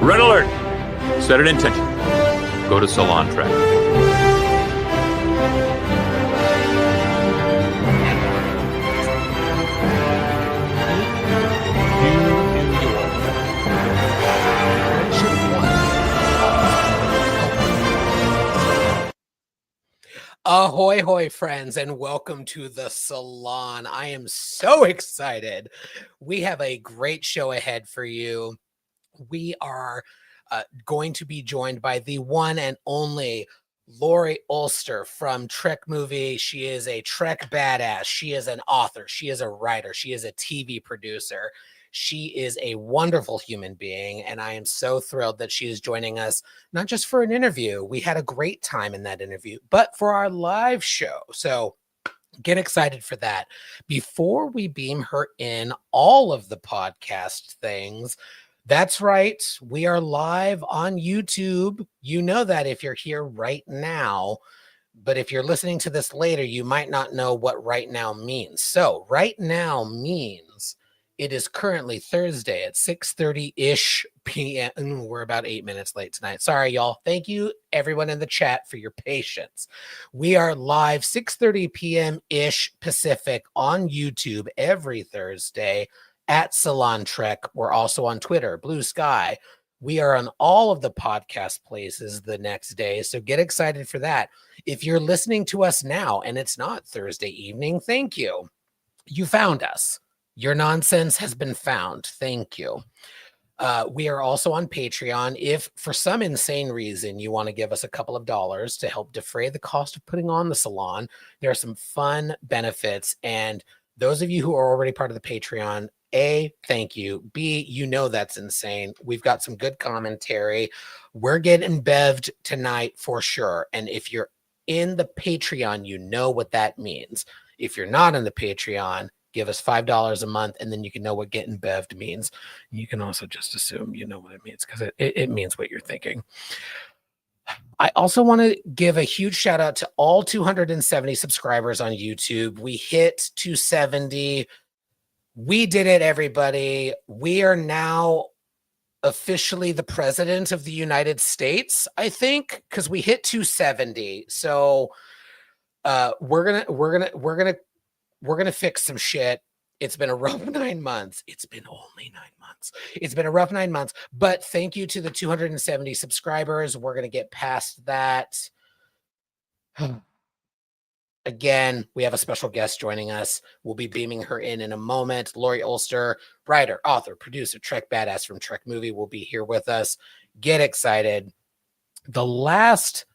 Red alert! Set an intention. Go to Salon Trek. Ahoy, hoy, friends, and welcome to the Salon. I am so excited. We have a great show ahead for you. We are going to be joined by the one and only Laurie Ulster from Trek Movie. She is a Trek badass. She is an author. She is a writer. She is a TV producer. She is a wonderful human being, and I am so thrilled that she is joining us, not just for an interview. We had a great time in that interview, but for our live show. So get excited for that. Before we beam her in all of the podcast things, that's right, we are live on YouTube. You know that if you're here right now, but if you're listening to this later, you might not know what right now means. So right now means it is currently Thursday at 6:30-ish p.m. We're about 8 minutes late tonight. Sorry, y'all. Thank you, everyone in the chat, for your patience. We are live 6:30 p.m.-ish Pacific on YouTube every Thursday at Salon Trek. We're also on Twitter, Bluesky. We are on all of the podcast places the next day, so get excited for that. If you're listening to us now and it's not Thursday evening, thank you. You found us. Your nonsense has been found. Thank you. We are also on Patreon. If for some insane reason you want to give us a couple of dollars to help defray the cost of putting on the Salon, there are some fun benefits. And those of you who are already part of the Patreon, A, thank you. B, you know that's insane. We've got some good commentary. We're getting bevved tonight for sure. And if you're in the Patreon, you know what that means. If you're not in the Patreon, give us $5 a month, and then you can know what getting bevved means. You can also just assume you know what it means, because it means what you're thinking. I also want to give a huge shout out to all 270 subscribers on YouTube. We hit 270. We did it, everybody. We are now officially the president of the United States, I think, because we hit 270. So we're gonna fix some shit. It's been a rough 9 months. It's been only 9 months. It's been a rough 9 months, but thank you to the 270 subscribers. We're gonna get past that. Again, we have a special guest joining us. We'll be beaming her in a moment. Laurie Ulster, writer, author, producer, Trek badass from Trek Movie, will be here with us. Get excited. The last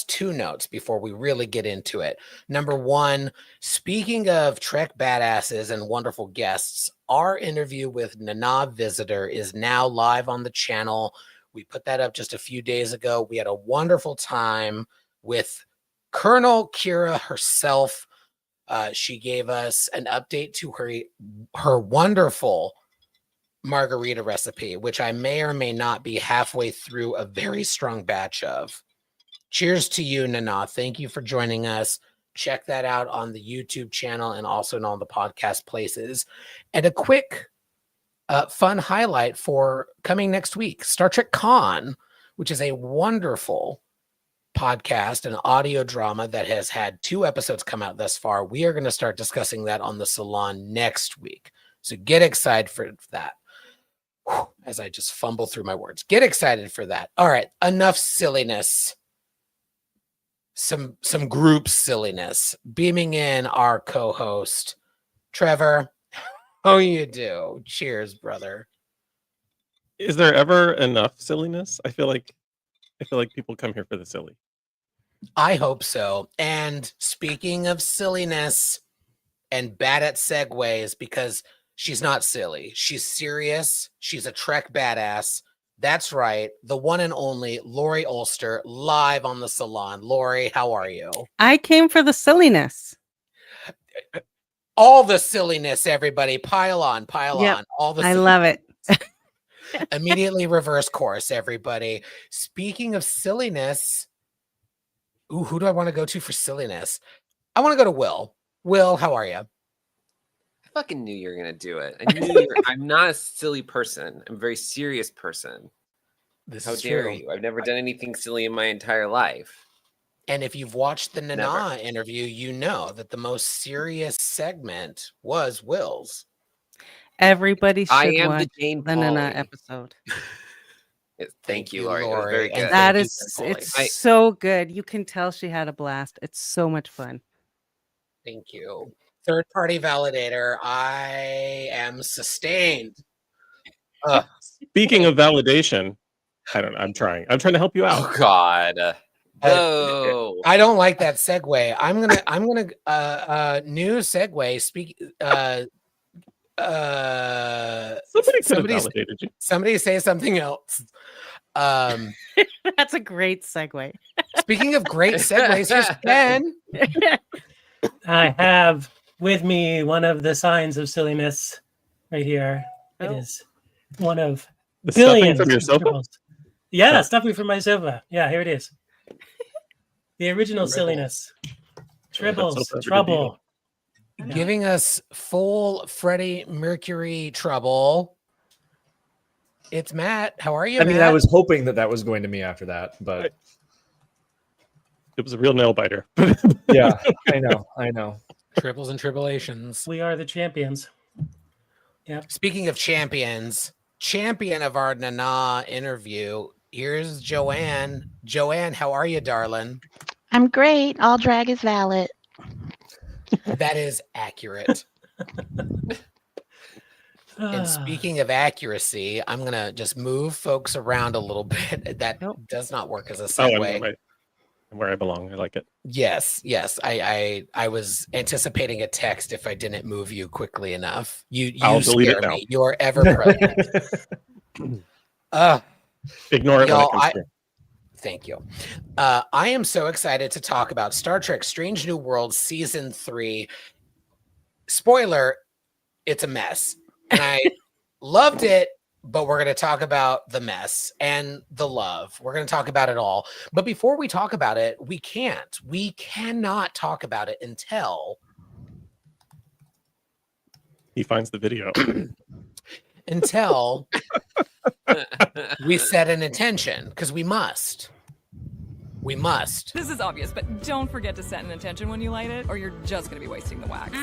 two notes before we really get into it. Number one, speaking of Trek badasses and wonderful guests, our interview with Nana Visitor is now live on the channel. We put that up just a few days ago. We had a wonderful time with Colonel Kira herself. She gave us an update to her wonderful margarita recipe, which I may or may not be halfway through a very strong batch of. Cheers to you, Nana. Thank you for joining us. Check that out on the YouTube channel and also in all the podcast places. And a quick fun highlight for coming next week, Star Trek Con, which is a wonderful podcast and audio drama that has had 2 episodes come out thus far. We are going to start discussing that on the Salon next week. So get excited for that. As I just fumble through my words. Get excited for that. All right, enough silliness. Some group silliness. Beaming in our co-host, Trevor. How you do? Cheers, brother. Is there ever enough silliness? I feel like people come here for the silly. I hope so. And speaking of silliness and bad at segues, because she's not silly, she's serious. She's a Trek badass. That's right. The one and only Laurie Ulster, live on the Salon. Laurie, how are you? I came for the silliness. All the silliness, everybody. Pile on. All the I love it. Immediately reverse course, everybody. Speaking of silliness, who do I want to go to for silliness? I want to go to Will. Will, how are you? fucking knew you were gonna do it. I knew I'm not a silly person. I'm a very serious person. This How is dare true. you? I've never done anything silly in my entire life. And if you've watched the Never. Nana interview, you know that the most serious segment was Will's. Everybody I should am the watch Jane the Nana Pauley. episode. Thank you, Laurie. It was very and good. That thank you, is, Jane Pauley. it's so good. You can tell she had a blast. It's so much fun. Thank you. Third party validator. I am sustained. Ugh. Speaking of validation, I don't know. I'm trying to help you out. Oh God. No. I don't like that segue. I'm gonna new segue. Somebody could have validated you. Somebody say something else. That's a great segue. Speaking of great segues, here's Ben. I have with me one of the signs of silliness right here. It Oh. is one of The stuffing billions from your of sofa? tribbles. Yeah, Oh. stuffing from my sofa. Yeah, here it is. The original Tribbles. silliness. That's Tribbles, so clever, trouble. Giving us full Freddie Mercury trouble. It's Matt. How are you, I mean, Matt? I was hoping that was going to me after that, but It was a real nail biter. yeah, I know. Triples and tribulations. We are the champions. Speaking of champions, champion of our Nana interview, here's Joanne. Joanne, how are you, darling? I'm great. All drag is valid. That is accurate. And speaking of accuracy, I'm going to just move folks around a little bit. That does not work as a segue. I'm where I belong. I like it. Yes. I was anticipating a text if I didn't move you quickly enough. You delete it scare now. me. You are ever present. Ignore it when y'all, it comes through. Thank you. I am so excited to talk about Star Trek Strange New Worlds Season 3. Spoiler, it's a mess. And I loved it, but we're going to talk about the mess and the love. We're going to talk about it all. But before we talk about it, we cannot talk about it until He finds the video. we set an intention, because we must. We must. This is obvious, but don't forget to set an intention when you light it, or you're just going to be wasting the wax.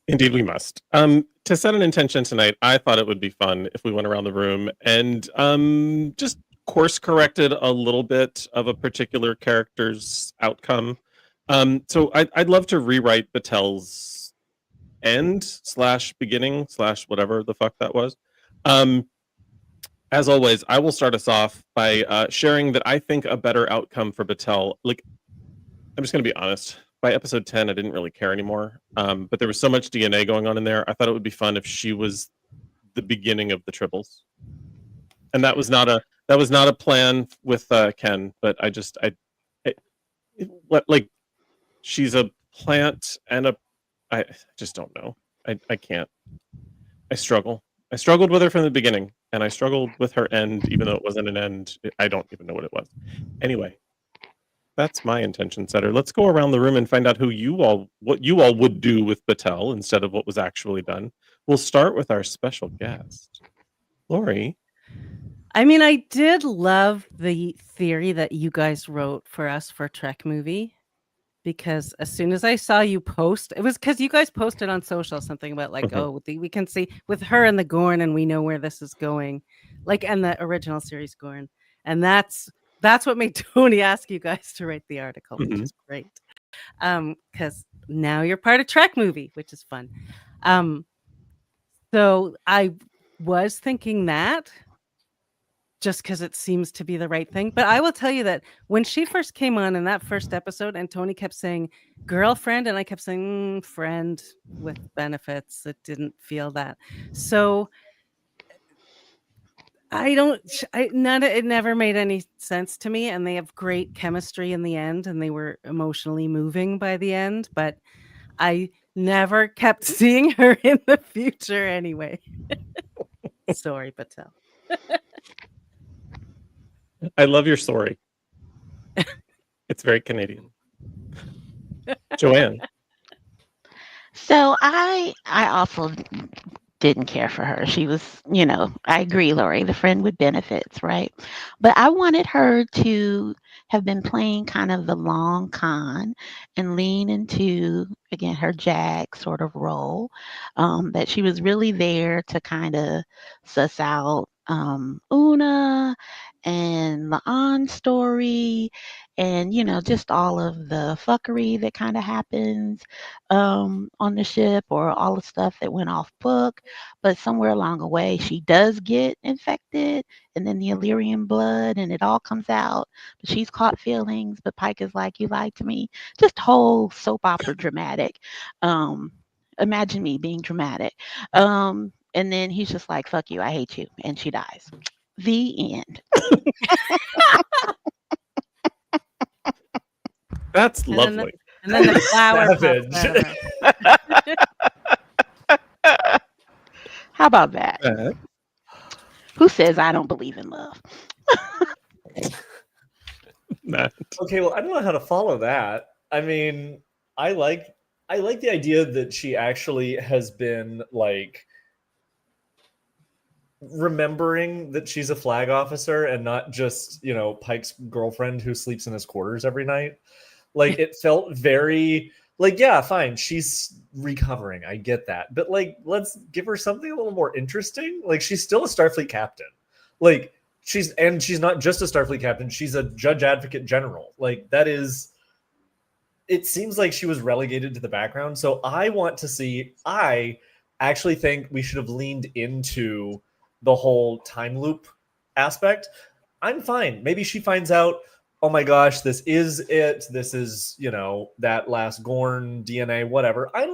Indeed, we must. To set an intention tonight, I thought it would be fun if we went around the room and just course corrected a little bit of a particular character's outcome. So I'd love to rewrite Batel's end / beginning / whatever the fuck that was. As always, I will start us off by sharing that I think a better outcome for Batel, like, I'm just going to be honest. By episode 10, I didn't really care anymore. But there was so much DNA going on in there. I thought it would be fun if she was the beginning of the Tribbles. And that was not a plan with Ken, but she's a plant and I just don't know. I can't. I struggle. I struggled with her from the beginning, and I struggled with her end, even though it wasn't an end. I don't even know what it was. Anyway. That's my intention setter. Let's go around the room and find out what you all would do with Batel instead of what was actually done. We'll start with our special guest, Laurie. I mean, I did love the theory that you guys wrote for us for Trek movie, because as soon as I saw you post, it was because you guys posted on social something about like, we can see with her and the Gorn, and we know where this is going, like, and the original series Gorn, and that's what made Tony ask you guys to write the article, which is great. Because now you're part of Trek movie, which is fun. So I was thinking that just because it seems to be the right thing. But I will tell you that when she first came on in that first episode and Tony kept saying girlfriend, and I kept saying friend with benefits, it didn't feel that. So it never made any sense to me, and they have great chemistry in the end, and they were emotionally moving by the end, but I never kept seeing her in the future anyway. Sorry, Batel. I love your story. It's very Canadian. Joanne. So I also didn't care for her. She was, I agree, Lori, the friend with benefits, right? But I wanted her to have been playing kind of the long con and lean into, again, her Jag sort of role. That she was really there to kind of suss out Una and La'an's story and, just all of the fuckery that kind of happens on the ship or all the stuff that went off book. But somewhere along the way, she does get infected and then the Illyrian blood and it all comes out. But she's caught feelings. But Pike is like, you lied to me. Just whole soap opera dramatic. Imagine me being dramatic. And then he's just like, fuck you, I hate you. And she dies. The end. That's And then the- lovely. And then the flower pops Savage. out of her. How about that? Uh, Who says I don't believe in love? Matt. Okay, well, I don't know how to follow that. I mean, I like the idea that she actually has been like remembering that she's a flag officer and not just, Pike's girlfriend who sleeps in his quarters every night. Like it felt very like, yeah, fine, she's recovering. I get that. But like, let's give her something a little more interesting. Like she's still a Starfleet captain. Like she's not just a Starfleet captain, she's a judge advocate general. Like that is, it seems like she was relegated to the background. So I actually think we should have leaned into the whole time loop aspect. I'm fine. Maybe she finds out, oh my gosh, this is it. This is, that last Gorn DNA, whatever. I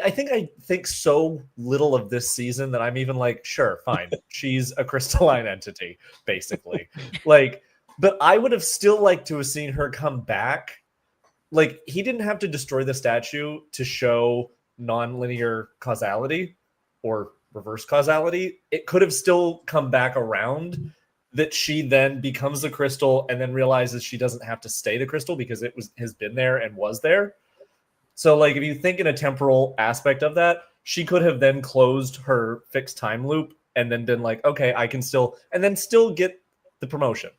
think so little of this season that I'm even like, sure, fine. She's a crystalline entity, basically. Like, but I would have still liked to have seen her come back. Like, he didn't have to destroy the statue to show non-linear causality or reverse causality. It could have still come back around that she then becomes the crystal and then realizes she doesn't have to stay the crystal because has been there and was there. So like if you think in a temporal aspect of that, she could have then closed her fixed time loop and then been like, okay, I can still get the promotion.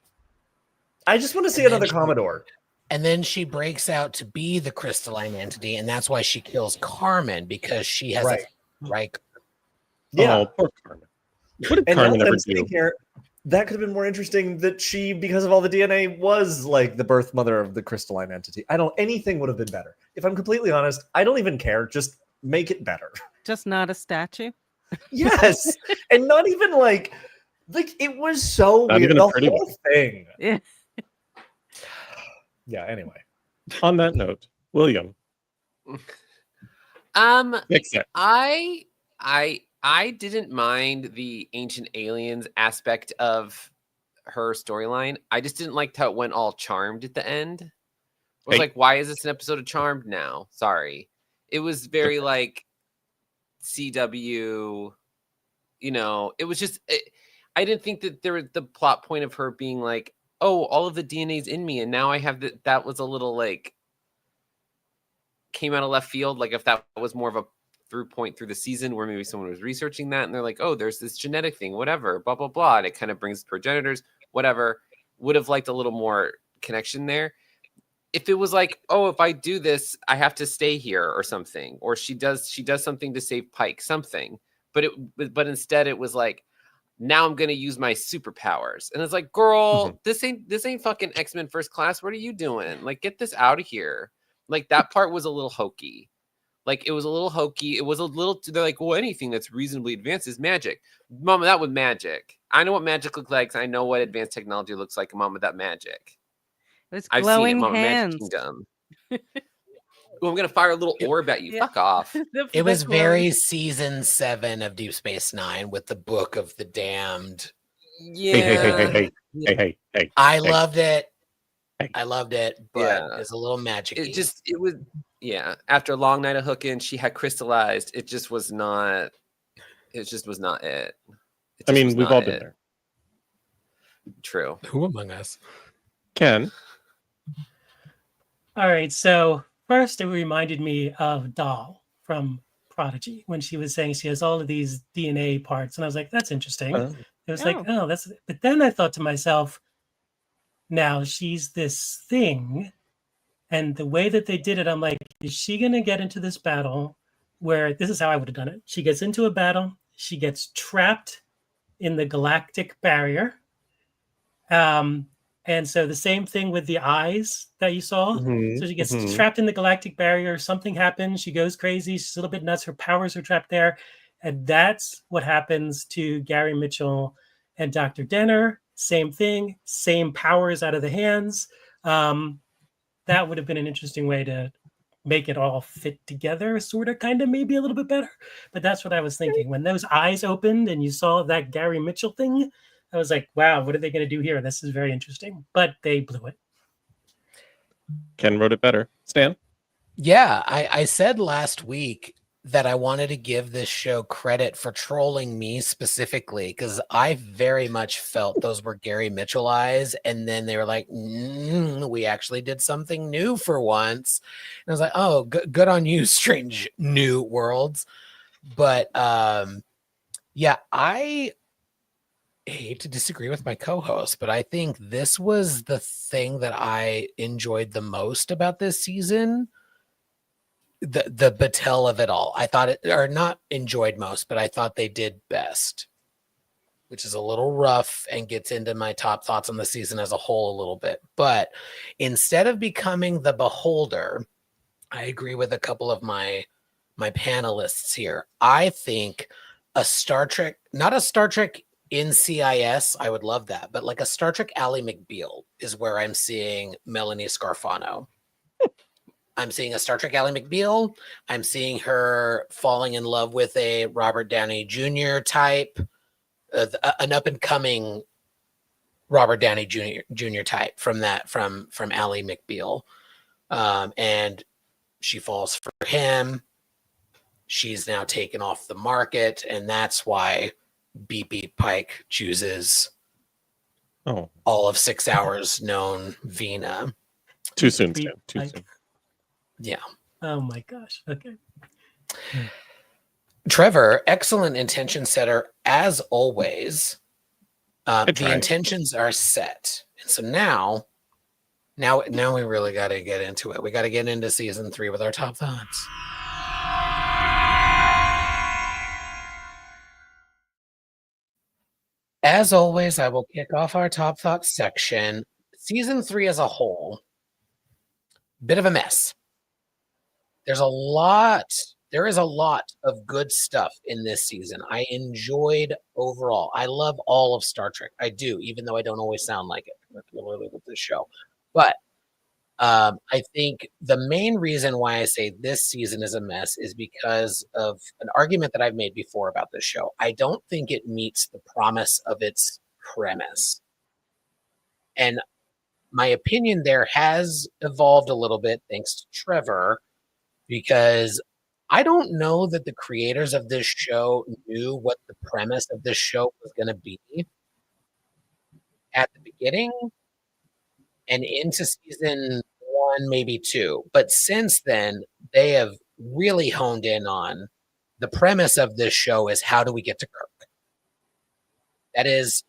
I just want to see another Commodore. And then she breaks out to be the crystalline entity, and that's why she kills Carmen, because she has Right. right. Yeah. Oh, poor Carmen. What did And Carmen now that ever I'm sitting do? here, that could have been more interesting that she, because of all the DNA, was like the birth mother of the crystalline entity. Anything would have been better. If I'm completely honest, I don't even care. Just make it better. Just not a statue. Yes. And not even like it was so Not weird. even a The pretty whole thing. Yeah. Yeah, anyway. On that note, William, fix it. I didn't mind the ancient aliens aspect of her storyline. I just didn't like how it went all Charmed at the end. I was Hey. like, why is this an episode of Charmed now? Sorry. It was very like CW, it was just, I didn't think that the plot point of her being like, oh, all of the DNA's in me and now I have that was a little like came out of left field. Like if that was more of a through point through the season where maybe someone was researching that and they're like, oh, there's this genetic thing, whatever, blah, blah, blah. And it kind of brings progenitors, whatever. Would have liked a little more connection there. If it was like, oh, if I do this, I have to stay here or something, or she does something to save Pike, something. But instead it was like, now I'm gonna use my superpowers. And it's like, girl, this ain't fucking X-Men First Class. What are you doing? Like, get this out of here. Like that part was a little hokey. Like it was a little hokey. It was a little. They're like, well, anything that's reasonably advanced is magic. Mama, that was magic. I know what magic looks like. I know what advanced technology looks like. Mama, that magic. It was I've seen it. glowing Mama, Magic hands. Kingdom. Oh, I'm gonna fire a little orb at you. Yeah. Fuck off. It was very season 7 of Deep Space Nine with the Book of the Damned. Yeah. Hey. I loved it. Hey. I loved it, but Yeah. it's a little magic. It was after a long night of hooking, she had crystallized. It just was not it. I mean, we've all been there. True. Who among us? Ken, All right. So first, it reminded me of Doll from Prodigy when she was saying she has all of these DNA parts, and I was like, "That's interesting." Oh. It was like, "Oh, that's." But then I thought to myself, "Now she's this thing," and the way that they did it, I'm like, "Is she gonna get into this battle where this is how I would have done it? She gets into a battle, she gets trapped in the galactic barrier." Um, and so the same thing with the eyes that you saw. Mhm, So she gets mhm. trapped in the galactic barrier. Something happens. She goes crazy. She's a little bit nuts. Her powers are trapped there. And that's what happens to Gary Mitchell and Dr. Denner. Same thing, same powers out of the hands. That would have been an interesting way to make it all fit together, sort of, kind of, maybe a little bit better. But that's what I was thinking. When those eyes opened and you saw that Gary Mitchell thing, I was like, wow, what are they going to do here? This is very interesting. But they blew it. Ken wrote it better. Stan? Yeah, I said last week that I wanted to give this show credit for trolling me specifically, because I very much felt those were Gary Mitchell eyes, and then they were like, we actually did something new for once. And I was like, oh, good on you, Strange New Worlds. But yeah, I hate to disagree with my co-host, but I think this was the thing that I enjoyed the most about this season. The Battelle of it all. I thought it, or not enjoyed most, but I thought they did best, which is a little rough and gets into my top thoughts on the season as a whole a little bit. But instead of becoming the beholder, I agree with a couple of my panelists here. I think a Star Trek, not a Star Trek NCIS, I would love that, but like a Star Trek Ally McBeal is where I'm seeing Melanie Scarfano. I'm seeing a Star Trek Ally McBeal. I'm seeing her falling in love with a Robert Downey Jr. type, an up and coming Robert Downey Jr. type from Ally McBeal, and she falls for him. She's now taken off the market, and that's why Beep Beep Pike chooses all of 6 hours known Vina. Too soon, Stan. Too soon. Yeah. Oh my gosh. Okay. Trevor, excellent intention setter as always. The intentions are set, and so now we really got to get into it. We got to get into season 3 with our top thoughts. As always, I will kick off our top thoughts section. Season 3 as a whole, bit of a mess. There is a lot of good stuff in this season. I enjoyed overall. I love all of Star Trek. I do, even though I don't always sound like it, particularly with this show. But I think the main reason why I say this season is a mess is because of an argument that I've made before about this show. I don't think it meets the promise of its premise. And my opinion there has evolved a little bit thanks to Trevor, because I don't know that the creators of this show knew what the premise of this show was going to be at the beginning and into season 1, maybe 2. But since then, they have really honed in on the premise of this show is how do we get to Kirk? That is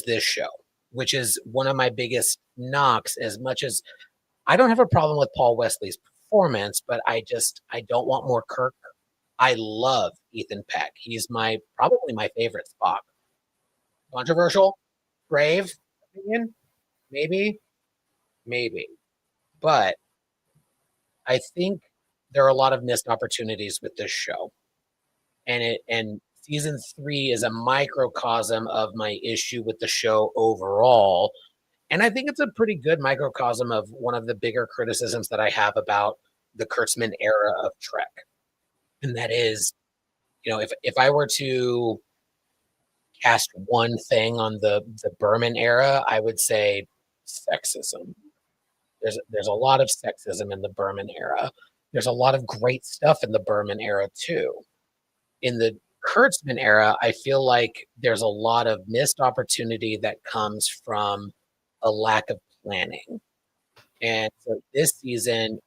this show, which is one of my biggest knocks. As much as I don't have a problem with Paul Wesley's performance, but I don't want more Kirk. I love Ethan Peck. He's probably my favorite Spock. Controversial, brave opinion, maybe. But I think there are a lot of missed opportunities with this show. And season 3 is a microcosm of my issue with the show overall. And I think it's a pretty good microcosm of one of the bigger criticisms that I have about the Kurtzman era of Trek. And that is, if I were to cast one thing on the Berman era, I would say sexism. There's a lot of sexism in the Berman era. There's a lot of great stuff in the Berman era too. In the Kurtzman era, I feel like there's a lot of missed opportunity that comes from a lack of planning. And so this season,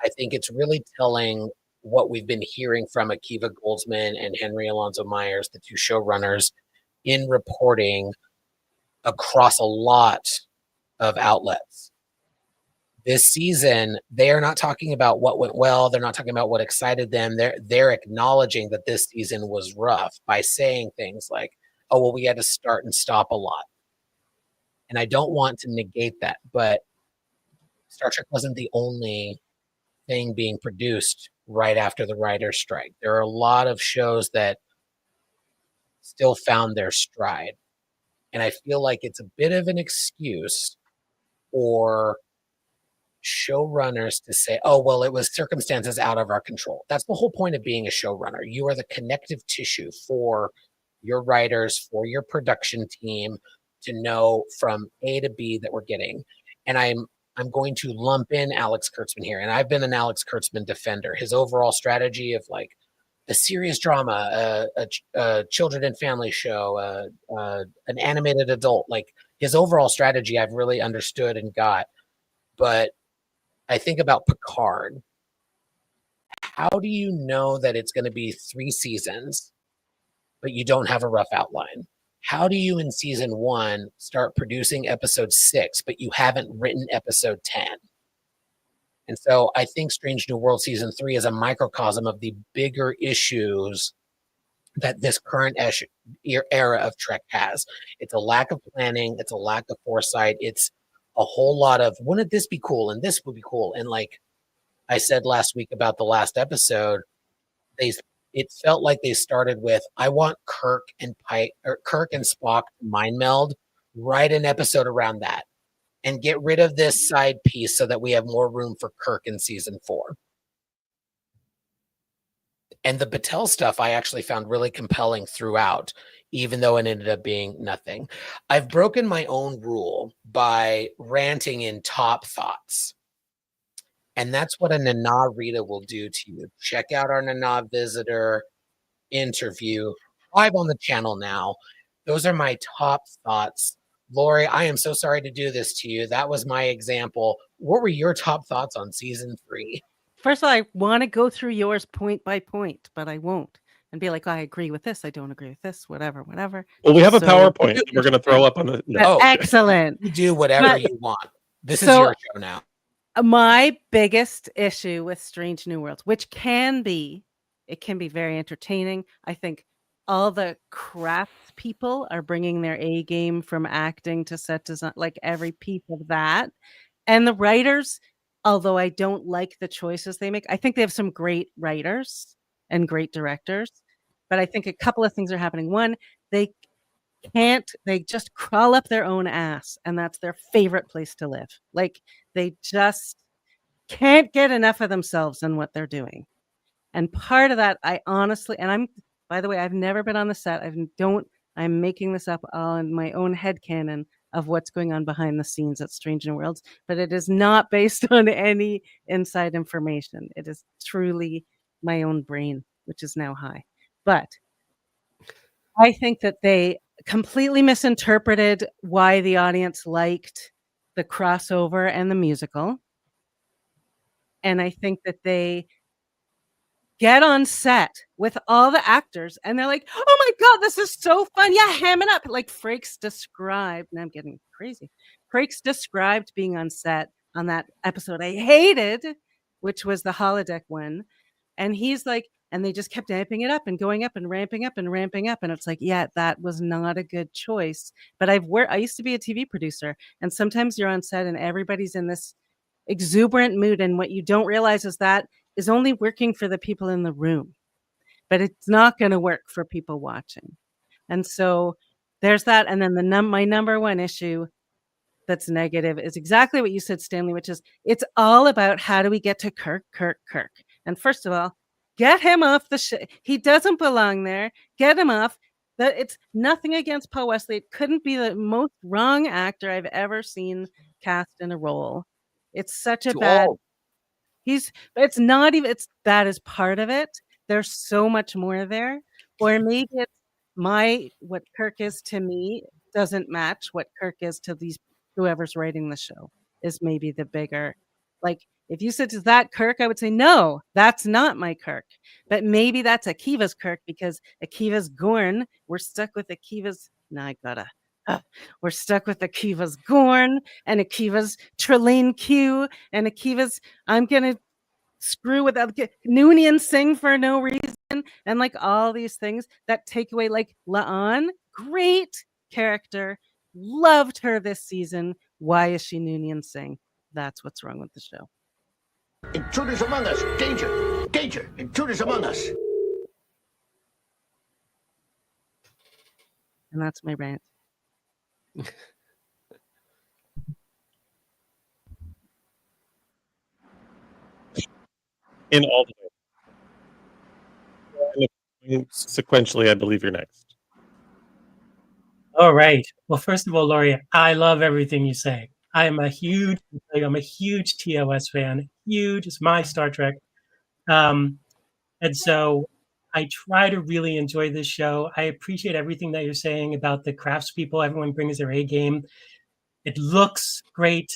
I think it's really telling what we've been hearing from Akiva Goldsman and Henry Alonso Myers, the two showrunners, in reporting across a lot of outlets. This season, they are not talking about what went well. They're not talking about what excited them. They're acknowledging that this season was rough by saying things like, "Oh, well, we had to start and stop a lot." And I don't want to negate that, but Star Trek wasn't the only thing being produced right after the writer's strike. There are a lot of shows that still found their stride. And I feel like it's a bit of an excuse for showrunners to say, "Oh, well, it was circumstances out of our control." That's the whole point of being a showrunner. You are the connective tissue for your writers, for your production team to know from A to B that we're getting. And I'm going to lump in Alex Kurtzman here. And I've been an Alex Kurtzman defender. His overall strategy of like a serious drama, a children and family show, an animated adult, like his overall strategy I've really understood and got. But I think about Picard. How do you know that it's going to be 3 seasons, but you don't have a rough outline? How do you in season 1 start producing episode 6, but you haven't written episode 10? And so I think Strange New World season 3 is a microcosm of the bigger issues that this current era of Trek has. It's a lack of planning. It's a lack of foresight. It's a whole lot of, wouldn't this be cool? And this would be cool. And like I said last week about the last episode, it felt like they started with, I want Kirk and Spock to mind meld, write an episode around that, and get rid of this side piece so that we have more room for Kirk in season 4. And the Battelle stuff I actually found really compelling throughout, even though it ended up being nothing. I've broken my own rule by ranting in top thoughts. And that's what a Nana Rita will do to you. Check out our Nana Visitor interview live on the channel now. Those are my top thoughts. Laurie, I am so sorry to do this to you. That was my example. What were your top thoughts on season 3? First of all, I want to go through yours point by point, but I won't. And be like, I agree with this. I don't agree with this. Whatever. Well, we have a So- PowerPoint that we're going to throw up on the. No. Oh, Excellent. You do whatever But- you want. This is So- your show now. My biggest issue with Strange New Worlds, which can be very entertaining. I think all the crafts people are bringing their A game from acting to set design, like every piece of that. And the writers, although I don't like the choices they make, I think they have some great writers and great directors. But I think a couple of things are happening. One, they just crawl up their own ass, and that's their favorite place to live. Like they just can't get enough of themselves and what they're doing. And part of that, I honestly, and by the way, I've never been on the set. I'm making this up on my own headcanon of what's going on behind the scenes at Strange New Worlds, but it is not based on any inside information. It is truly my own brain, which is now high. But I think that they completely misinterpreted why the audience liked the crossover and the musical. And I think that they get on set with all the actors and they're like, "Oh my God, this is so fun. Yeah, ham it up." Like Frakes described, and I'm getting crazy. Frakes described being on set on that episode I hated, which was the holodeck one. And he's like, and they just kept amping it up and going up and ramping up and ramping up. And it's like, yeah, that was not a good choice. But I used to be a TV producer, and sometimes you're on set and everybody's in this exuberant mood. And what you don't realize is that is only working for the people in the room, but it's not going to work for people watching. And so there's that. And then my number one issue that's negative is exactly what you said, Stanley, which is it's all about how do we get to Kirk. And first of all, get him off the ship. He doesn't belong there. Get him off. It's nothing against Paul Wesley. It couldn't be the most wrong actor I've ever seen cast in a role. It's such a bad. It's not even, that is part of it. There's so much more there. Or maybe it's what Kirk is to me doesn't match what Kirk is to whoever's writing the show. is maybe the bigger. Like, if you said, is that Kirk? I would say, no, that's not my Kirk. But maybe that's Akiva's Kirk because Akiva's Gorn. We're stuck with Akiva's. Now I gotta. We're stuck with Akiva's Gorn and Akiva's Trelane Q and Akiva's. I'm gonna screw with Noonian sing for no reason and like all these things that take away like La'an. Great character. Loved her this season. Why is she Noonian sing? That's what's wrong with the show. Intruders among us! Danger! Danger! Intruders among us! And that's my rant. In all the ways. Sequentially, I believe you're next. All right. Well, first of all, Laurie, I love everything you say. I'm a huge TOS fan. Huge. It's my Star Trek. And so I try to really enjoy this show. I appreciate everything that you're saying about the craftspeople. Everyone brings their A game. It looks great.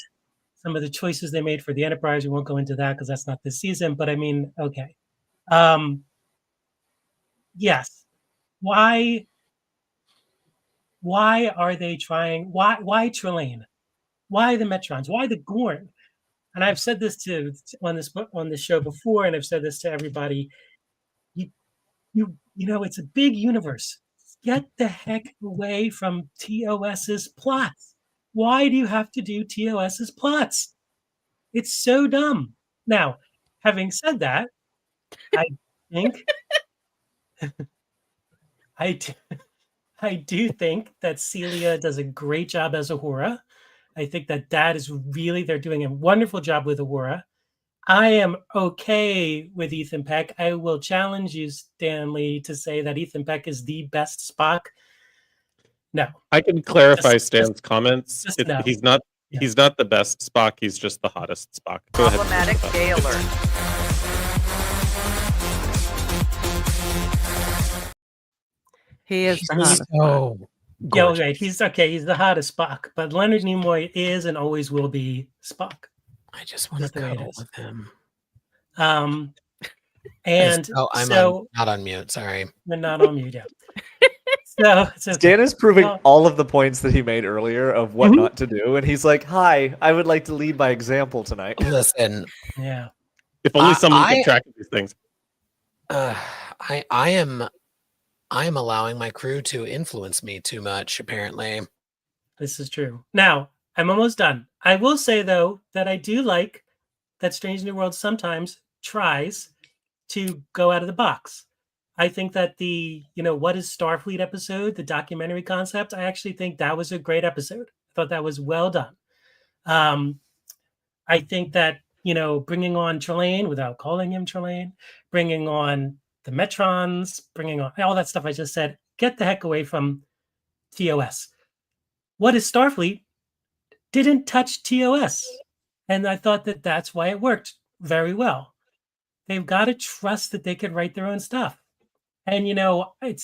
Some of the choices they made for the Enterprise, we won't go into that because that's not this season. But I mean, okay. Yes. Why are they trying? Why Trelane? Why the Metrons? Why the Gorn? And I've said this on the show before, and I've said this to everybody. You know, it's a big universe. Get the heck away from TOS's plots. Why do you have to do TOS's plots? It's so dumb. Now, having said that, I think I do think that Celia does a great job as Uhura. I think that is really, they're doing a wonderful job with Uhura. I am okay with Ethan Peck. I will challenge you, Stanley, to say that Ethan Peck is the best Spock. No. I can clarify Stan's comments. no. He's not the best Spock. He's just the hottest Spock. Go ahead. Problematic gay alert. He is the hottest. Oh, yeah, right. He's okay. He's the hottest Spock. But Leonard Nimoy is and always will be Spock. I just want to cuddle with him. And I'm not on mute. Sorry, we're not on mute yet. So Stan is proving all of the points that he made earlier of what not to do, and he's like, "Hi, I would like to lead by example tonight." Listen, yeah. If only someone kept track of these things. I am allowing my crew to influence me too much. Apparently, this is true. Now I'm almost done. I will say though that I do like that Strange New World sometimes tries to go out of the box. I think that the, what is Starfleet episode, the documentary concept, I actually think that was a great episode. I thought that was well done. I think that, bringing on Trelane without calling him Trelane, bringing on the Metrons, bringing on all that stuff I just said, get the heck away from TOS. What is Starfleet didn't touch TOS. And I thought that that's why it worked very well. They've got to trust that they can write their own stuff. And,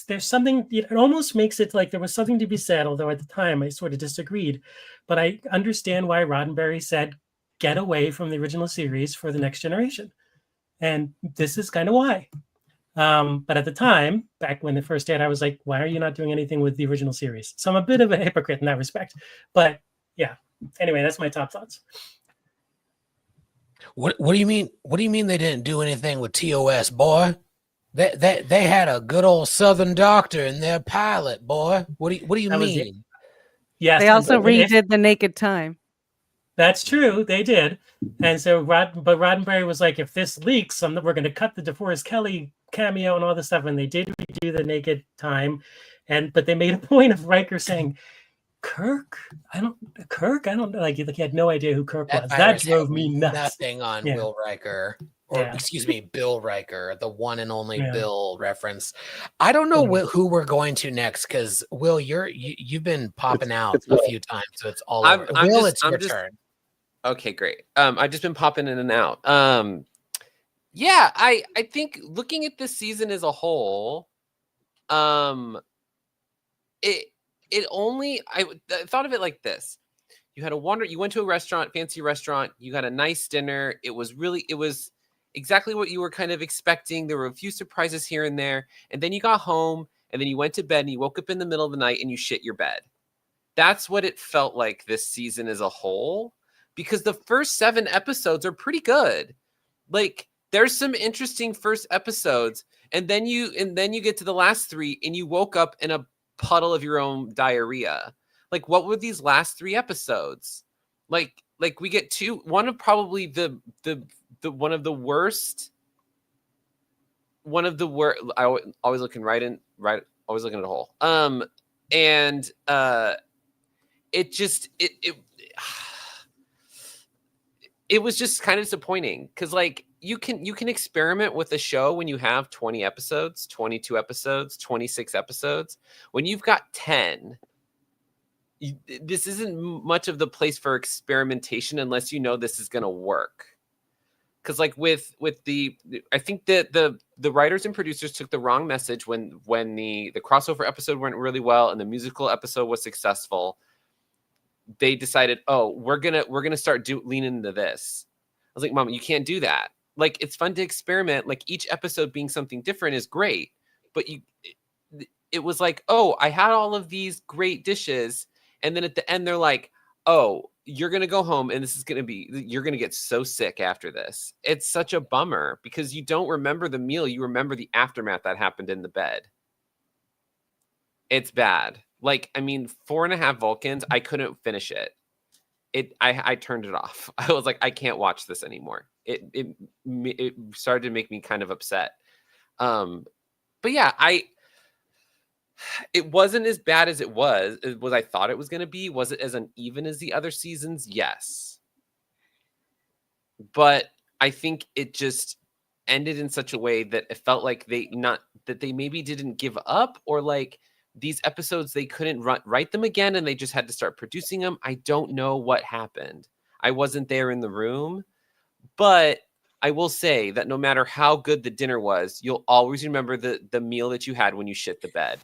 there's something, it almost makes it like there was something to be said, although at the time I sort of disagreed. But I understand why Roddenberry said, get away from the original series for the next generation. And this is kind of why. But at the time, back when it first aired, I was like, why are you not doing anything with the original series? So I'm a bit of a hypocrite in that respect. But yeah, anyway, that's my top thoughts. What do you mean? What do you mean they didn't do anything with TOS, boy? They had a good old Southern doctor in their pilot, boy. What do you mean? Yes, they also redid The Naked Time. That's true, they did. And so, Roddenberry was like, if this leaks, we're going to cut the DeForest Kelly cameo and all this stuff. And they did redo The Naked Time, but they made a point of Riker saying, Kirk? I don't know. Like he had no idea who Kirk was. That drove me nuts. Nothing on Will Riker. Or excuse me, Bill Riker, the one and only Bill reference. I don't know who we're going to next because Will, you've been popping out a few times, so it's all over. Will, it's your turn. Okay, great. I've just been popping in and out. Yeah, I think looking at this season as a whole, I thought of it like this. You went to a restaurant, fancy restaurant, you got a nice dinner. It was exactly what you were kind of expecting. There were a few surprises here and there. And then you got home and then you went to bed and you woke up in the middle of the night and you shit your bed. That's what it felt like this season as a whole, because the first 7 episodes are pretty good. Like, there's some interesting first episodes, and then you get to the last 3 and you woke up in a puddle of your own diarrhea. Like, what were these last 3 episodes? Like we get one of probably the one of the worst. I always looking always looking at a hole. And it was just kind of disappointing, because like you can experiment with a show when you have 20 episodes, 22 episodes, 26 episodes. When you've got 10, this isn't much of the place for experimentation unless you know this is going to work. Because like with I think that the writers and producers took the wrong message when the crossover episode went really well and the musical episode was successful. They decided, oh, we're gonna start leaning into this. I was like, Mom, you can't do that. Like, it's fun to experiment. Like, each episode being something different is great, but it was like, oh, I had all of these great dishes, and then at the end they're like, oh, you're gonna go home and you're gonna get so sick after this. It's such a bummer, because you don't remember the meal, you remember the aftermath that happened in the bed. It's bad. Like, I mean, 4.5 Vulcans, I couldn't finish it. I turned it off. I was like, I can't watch this anymore. It started to make me kind of upset. But yeah, it wasn't as bad as it was I thought it was going to be. Was it as uneven as the other seasons? Yes. But I think it just ended in such a way that it felt like they maybe didn't give up, or like these episodes, they couldn't write them again and they just had to start producing them. I don't know what happened. I wasn't there in the room, but I will say that no matter how good the dinner was, you'll always remember the meal that you had when you shit the bed.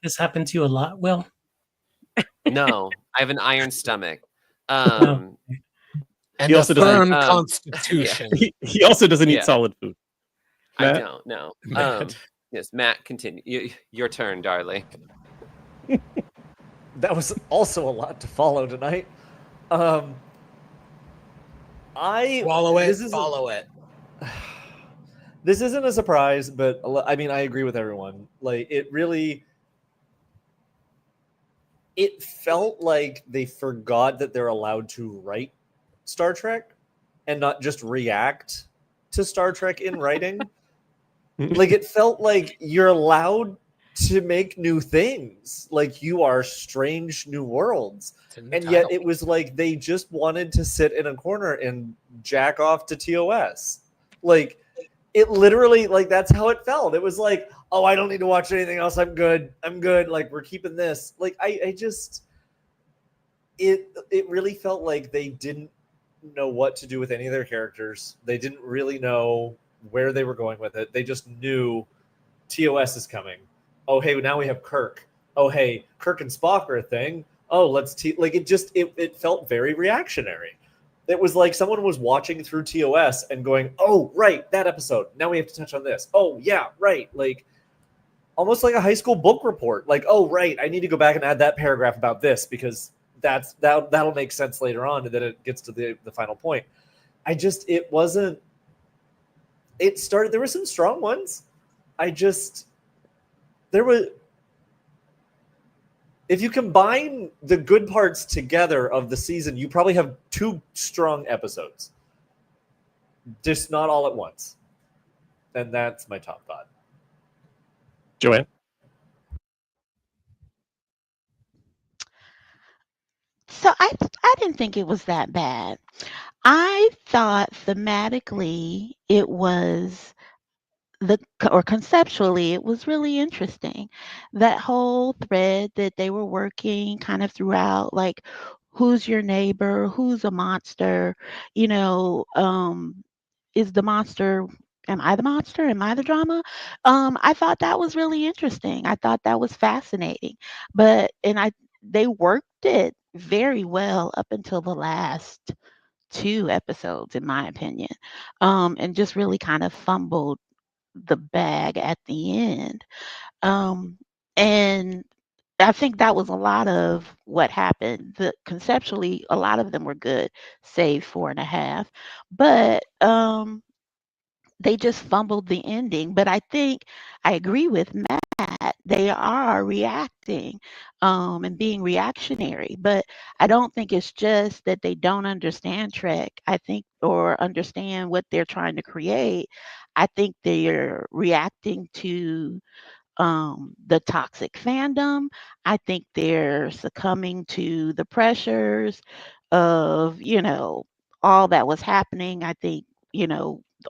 This happened to you a lot, Will? No, I have an iron stomach. And He also a firm doesn't- constitution. He also doesn't eat Yeah. solid food. I Matt? don't know. Matt. Yes, Matt, continue. Your turn, darling. That was also a lot to follow tonight. Swallow it, follow it. This isn't a surprise, but I mean, I agree with everyone. Like, it felt like they forgot that they're allowed to write Star Trek and not just react to Star Trek in writing. Like, it felt like you're allowed to make new things. Like, you are strange new worlds. And yet it was like they just wanted to sit in a corner and jack off to TOS. Like, it literally, like, that's how it felt. It was like, oh, I don't need to watch anything else. I'm good. Like, we're keeping this. Like, I just, it really felt like they didn't know what to do with any of their characters. They didn't really know where they were going with it. They just knew TOS is coming. Oh, hey, now we have Kirk. Oh, hey, Kirk and Spock are a thing. Oh, like, it felt very reactionary. It was like someone was watching through TOS and going, oh, right, that episode. Now we have to touch on this. Oh, yeah, right. Like, almost like a high school book report. Like, oh, right, I need to go back and add that paragraph about this because that'll make sense later on, and then it gets to the final point. It wasn't. It started. There were some strong ones. If you combine the good parts together of the season, you probably have 2 strong episodes. Just not all at once. And that's my top thought. Joanne? So I didn't think it was that bad. I thought thematically it was conceptually it was really interesting. That whole thread that they were working kind of throughout, like, who's your neighbor, who's a monster, is the monster, am I the monster, am I the drama? I thought that was really interesting. I thought that was fascinating. But they worked it very well up until the last 2 episodes, in my opinion, and just really kind of fumbled the bag at the end. Um, and I think that was a lot of what happened. Conceptually, a lot of them were good, save 4.5. But they just fumbled the ending. But I think I agree with Matt. They are reacting and being reactionary. But I don't think it's just that they don't understand Trek. I think, or understand what they're trying to create. I think they're reacting to the toxic fandom. I think they're succumbing to the pressures of, all that was happening. I think,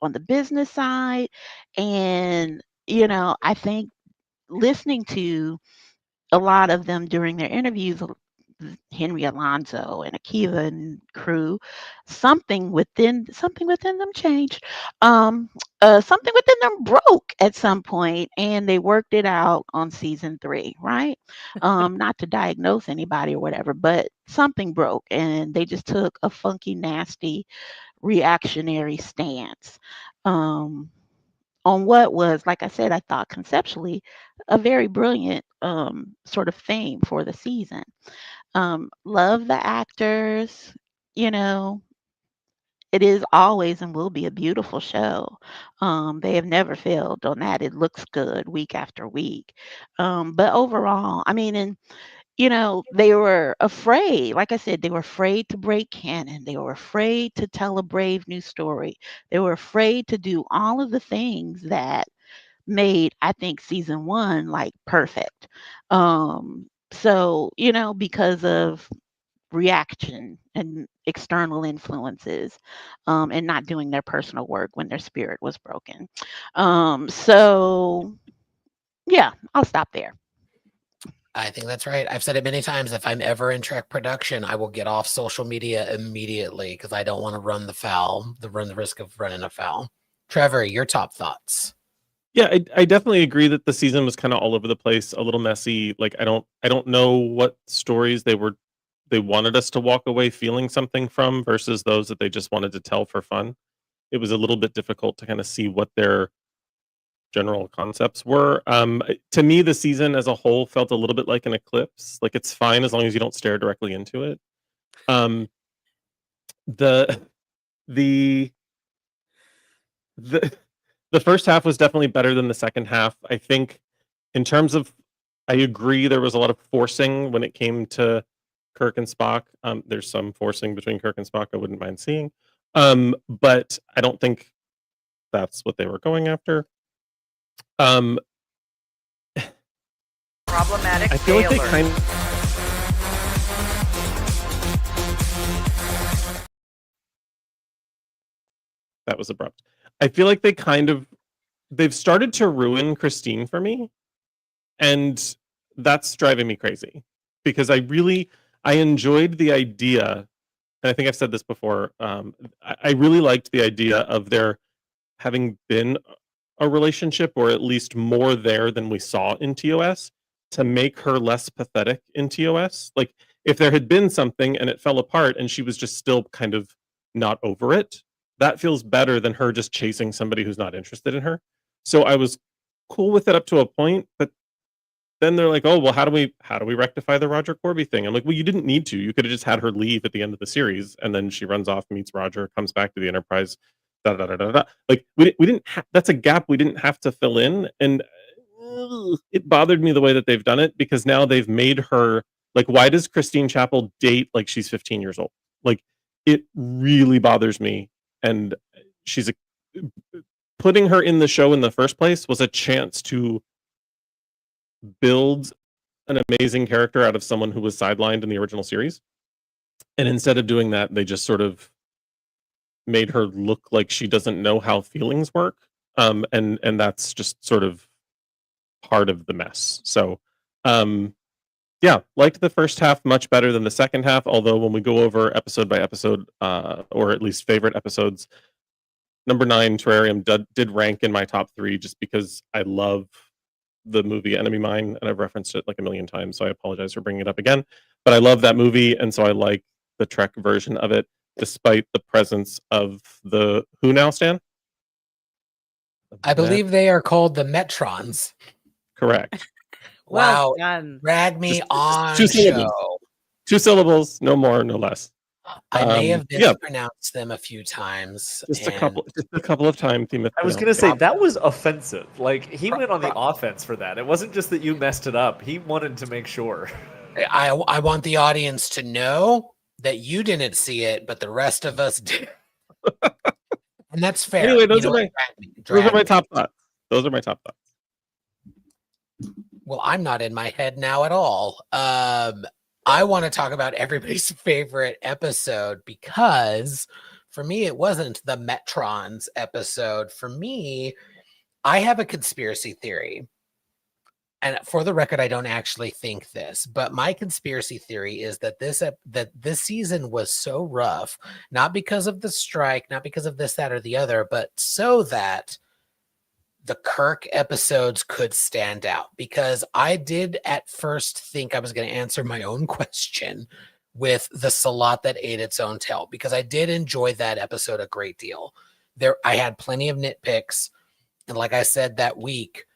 on the business side. And, I think listening to a lot of them during their interviews, Henry Alonso and Akiva and crew, something within them changed. Something within them broke at some point, and they worked it out on season 3, right? Not to diagnose anybody or whatever, but something broke, and they just took a funky, nasty, reactionary stance. On what was, like I said, I thought conceptually a very brilliant sort of theme for the season. Love the actors. You know, it is always and will be a beautiful show. They have never failed on that. It looks good week after week. But overall, I mean, and they were afraid. Like I said, they were afraid to break canon. They were afraid to tell a brave new story. They were afraid to do all of the things that made, I think, season 1 like perfect. So, because of reaction and external influences, and not doing their personal work when their spirit was broken. So yeah, I'll stop there. I think that's right. I've said it many times. If I'm ever in Trek production, I will get off social media immediately because I don't want to run the risk of running afoul. Trevor, your top thoughts? Yeah, I definitely agree that the season was kind of all over the place, a little messy. Like I don't know what stories they wanted us to walk away feeling something from versus those that they just wanted to tell for fun. It was a little bit difficult to kind of see what their general concepts were. To me, the season as a whole felt a little bit like an eclipse. Like it's fine as long as you don't stare directly into it. The the the the first half was definitely better than the second half. I think in terms of, I agree there was a lot of forcing when it came to Kirk and Spock. There's some forcing between Kirk and Spock I wouldn't mind seeing. But I don't think that's what they were going after. Problematic I feel like they kind that was abrupt. I feel like they've started to ruin Christine for me, and that's driving me crazy because I enjoyed the idea, and I think I've said this before. I really liked the idea of there having been a relationship, or at least more there than we saw in TOS, to make her less pathetic in TOS. Like if there had been something and it fell apart and she was just still kind of not over it, that feels better than her just chasing somebody who's not interested in her. So I was cool with it up to a point, but then they're like, "Oh, well, how do we rectify the Roger Corby thing?" I'm like, "Well, you didn't need to. You could have just had her leave at the end of the series, and then she runs off, meets Roger, comes back to the Enterprise, da da da da da." Like we didn't. That's a gap we didn't have to fill in, and it bothered me the way that they've done it because now they've made her like. Why does Christine Chapel date like she's 15 years old? Like it really bothers me, and she's putting her in the show in the first place was a chance to build an amazing character out of someone who was sidelined in the original series. And instead of doing that, they just sort of made her look like she doesn't know how feelings work. And that's just sort of part of the mess. So, yeah, liked the first half much better than the second half. Although when we go over episode by episode, or at least favorite episodes, number 9, Terrarium, did rank in my top 3 just because I love the movie Enemy Mine, and I've referenced it like a million times, so I apologize for bringing it up again. But I love that movie, and so I like the Trek version of it, despite the presence of the who now, Stan? I believe they are called the Metrons. Correct. Wow. Well done. Drag me on two syllables. show. 2 syllables, no more, no less. I may have yeah, mispronounced them a few times. just a couple of times. I was gonna say that was offensive. Like he went on the offense for that. It wasn't just that you messed it up. He wanted to make sure. I want the audience to know that you didn't see it, but the rest of us did. And that's fair. Anyway, those You know are what? those are my me. top thoughts. Those are my top thoughts. Well, I'm not in my head now at all. I want to talk about everybody's favorite episode because for me, it wasn't the Metrons episode. For me, I have a conspiracy theory. And for the record, I don't actually think this, but my conspiracy theory is that this season was so rough, not because of the strike, not because of this, that, or the other, but so that the Kirk episodes could stand out, because I did at first think I was going to answer my own question with the Salat that ate its own tail, because I did enjoy that episode a great deal. I had plenty of nitpicks. And like I said that week,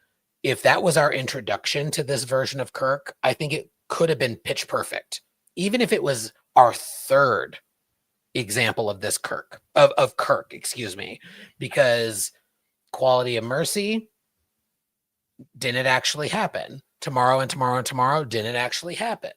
if that was our introduction to this version of Kirk, I think it could have been pitch perfect. Even if it was our third example of this Kirk, of Kirk, excuse me, because Quality of Mercy didn't actually happen. Tomorrow and Tomorrow and Tomorrow didn't actually happen.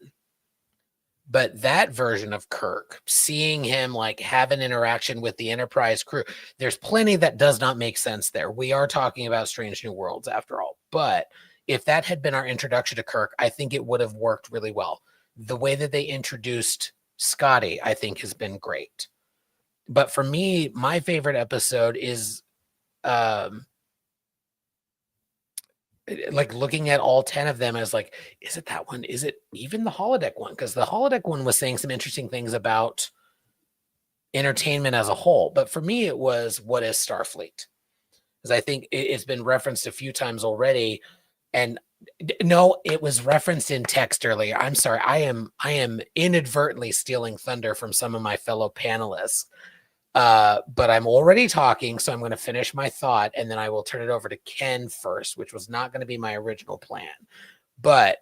But that version of Kirk, seeing him like have an interaction with the Enterprise crew, there's plenty that does not make sense there. We are talking about Strange New Worlds after all. But if that had been our introduction to Kirk, I think it would have worked really well. The way that they introduced Scotty, I think, has been great. But for me, my favorite episode is like looking at all 10 of them as like, is it that one? Is it even the holodeck one? Because the holodeck one was saying some interesting things about entertainment as a whole. But for me, it was What is Starfleet? Because I think it's been referenced a few times already. And no, it was referenced in text earlier. I'm sorry. I am inadvertently stealing thunder from some of my fellow panelists. But I'm already talking, so I'm going to finish my thought, and then I will turn it over to Ken first, which was not going to be my original plan. But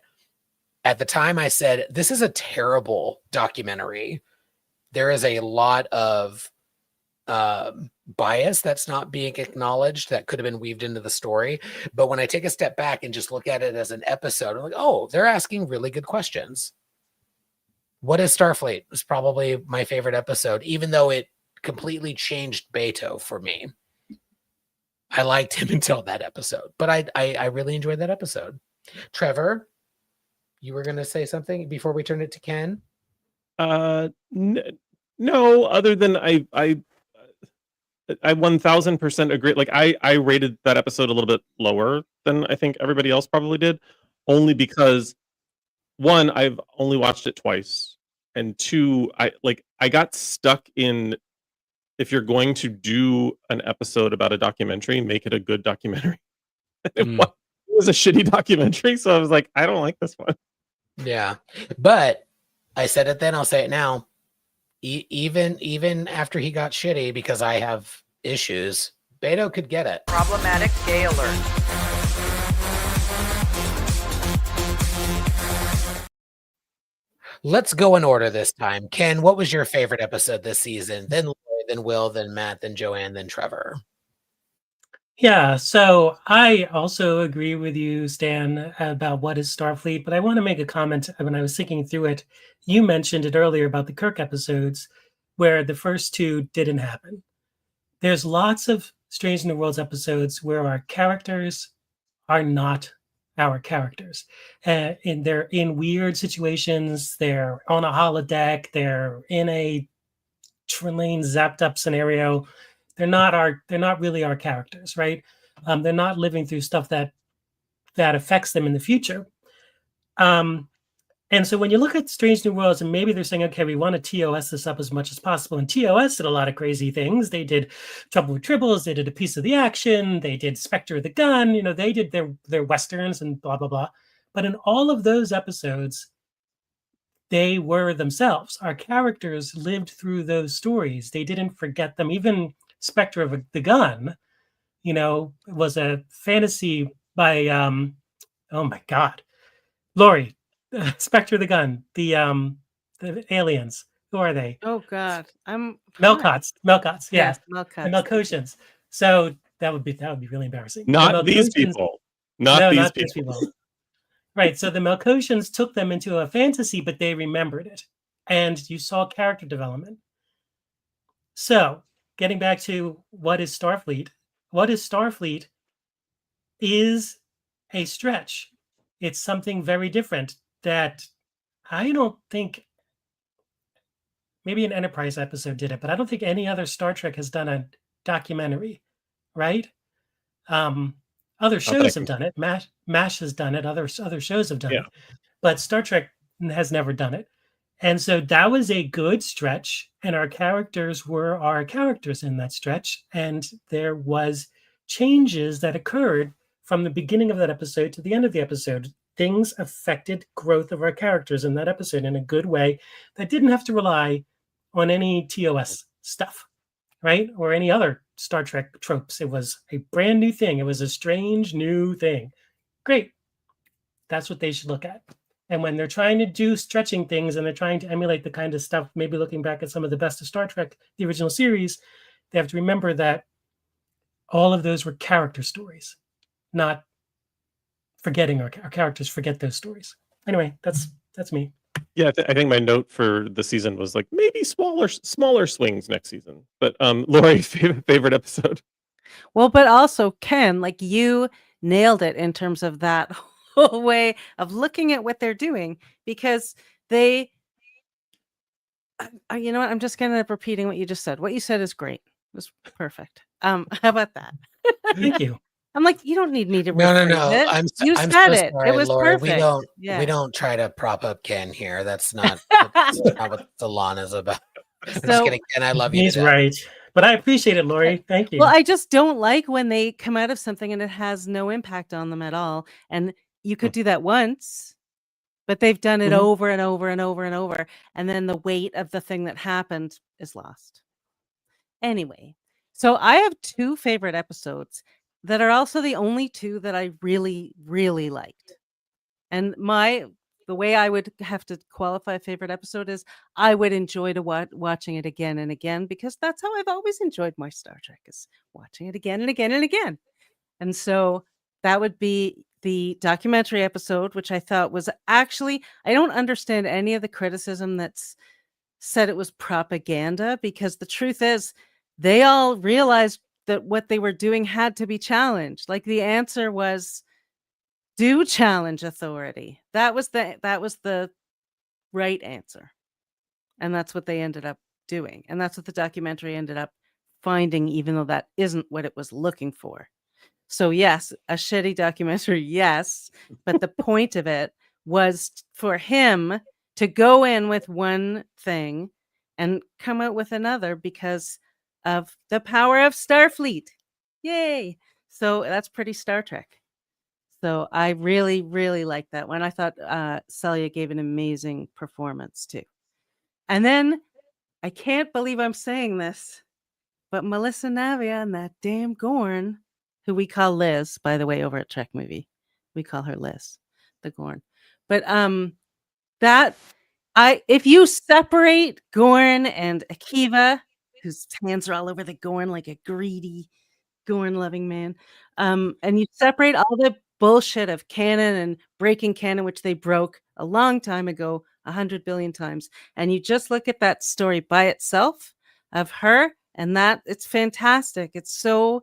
at the time I said, this is a terrible documentary. There is a lot of bias that's not being acknowledged that could have been weaved into the story. But when I take a step back and just look at it as an episode, I'm like, oh, they're asking really good questions. What is Starfleet? It's probably my favorite episode, even though it completely changed Beto for me. I liked him until that episode, but I really enjoyed that episode. Trevor, you were going to say something before we turn it to Ken? No, other than I 1000% agree. Like I rated that episode a little bit lower than I think everybody else probably did, only because one, I've only watched it twice, and two, I got stuck in, if you're going to do an episode about a documentary, make it a good documentary. It was a shitty documentary, so I was like, I don't like this one. Yeah, but I said it then, I'll say it now. Even after he got shitty, because I have issues, Beto could get it. Problematic gay alert. Let's go in order this time. Ken, what was your favorite episode this season? Then Laurie, then Will, then Matt, then Joanne, then Trevor. Yeah, so I also agree with you, Stan, about what is Starfleet, but I want to make a comment. When I was thinking through it, you mentioned it earlier about the Kirk episodes where the first two didn't happen. There's lots of Strange New Worlds episodes where our characters are not our characters. And they're in weird situations. They're on a holodeck. They're in a Trelane zapped up scenario. They're not really our characters, right? They're not living through stuff that affects them in the future. And so when you look at Strange New Worlds, and maybe they're saying, okay, we want to TOS this up as much as possible. And TOS did a lot of crazy things. They did Trouble with Tribbles. They did A Piece of the Action. They did Spectre of the Gun. You know, they did their Westerns and blah, blah, blah. But in all of those episodes, they were themselves. Our characters lived through those stories. They didn't forget them. Even Spectre of the Gun, you know, was a fantasy by, oh my God, Laurie. Spectre of the Gun, the aliens. Who are they? Oh God, I'm Melcots. Melcots, yeah. Yes, The Melcots. Melcotians. So that would be really embarrassing. The Not these Melcotians- people. No, Not not these these people. people. Right. So the Melcotians took them into a fantasy, but they remembered it. And you saw character development. So getting back to what is Starfleet? What is Starfleet is a stretch. It's something very different that I don't think, maybe an Enterprise episode did it, but I don't think any other Star Trek has done a documentary, right? Other shows have done it. MASH has done it. Other shows have done it, but Star Trek has never done it. And so that was a good stretch, and our characters were our characters in that stretch. And there was changes that occurred from the beginning of that episode to the end of the episode. Things affected growth of our characters in that episode in a good way that didn't have to rely on any TOS stuff, right? Or any other Star Trek tropes. It was a brand new thing. It was a strange new thing. Great. That's what they should look at. And when they're trying to do stretching things and they're trying to emulate the kind of stuff, maybe looking back at some of the best of Star Trek, the original series, they have to remember that all of those were character stories, not forgetting our characters forget those stories. Anyway, that's me. Yeah, I think my note for the season was like maybe smaller swings next season. But Laurie, favorite episode? Well, but also Ken, like you nailed it in terms of that whole way of looking at what they're doing, because they, you know what? I'm just kind of repeating what you just said. What you said is great. It was perfect. How about that? Thank you. I'm like, you don't need me to. No. rephrase it. I'm You I'm said so it. sorry, It was Laura. perfect. We don't try to prop up Ken here. That's not what Salon is about. I'm just So- kidding, Ken. I love you. He's to death. right. But I appreciate it, Laurie. Thank you. Well, I just don't like when they come out of something and it has no impact on them at all. And you could do that once, but they've done it Mhm. over and over and over and over. And then the weight of the thing that happened is lost. Anyway, so I have two favorite episodes that are also the only two that I really, really liked. And the way I would have to qualify a favorite episode is I would enjoy watching it again and again, because that's how I've always enjoyed my Star Trek, is watching it again and again and again. And so that would be the documentary episode, which I thought was actually, I don't understand any of the criticism that's said it was propaganda, because the truth is they all realized that what they were doing had to be challenged. Like the answer was, do challenge authority. That was the right answer. And that's what they ended up doing. And that's what the documentary ended up finding, even though that isn't what it was looking for. So yes, a shitty documentary, yes. But the point of it was for him to go in with one thing and come out with another because of the power of Starfleet. Yay. So that's pretty Star Trek. So I really, really liked that one. I thought Celia gave an amazing performance too. And then I can't believe I'm saying this, but Melissa Navia and that damn Gorn, who we call Liz, by the way, over at Trek Movie, we call her Liz, the Gorn. But if you separate Gorn and Akiva, whose hands are all over the Gorn like a greedy Gorn loving man, and you separate all the bullshit of canon and breaking canon, which they broke a long time ago, 100 billion times, and you just look at that story by itself of her, and that it's fantastic. It's so,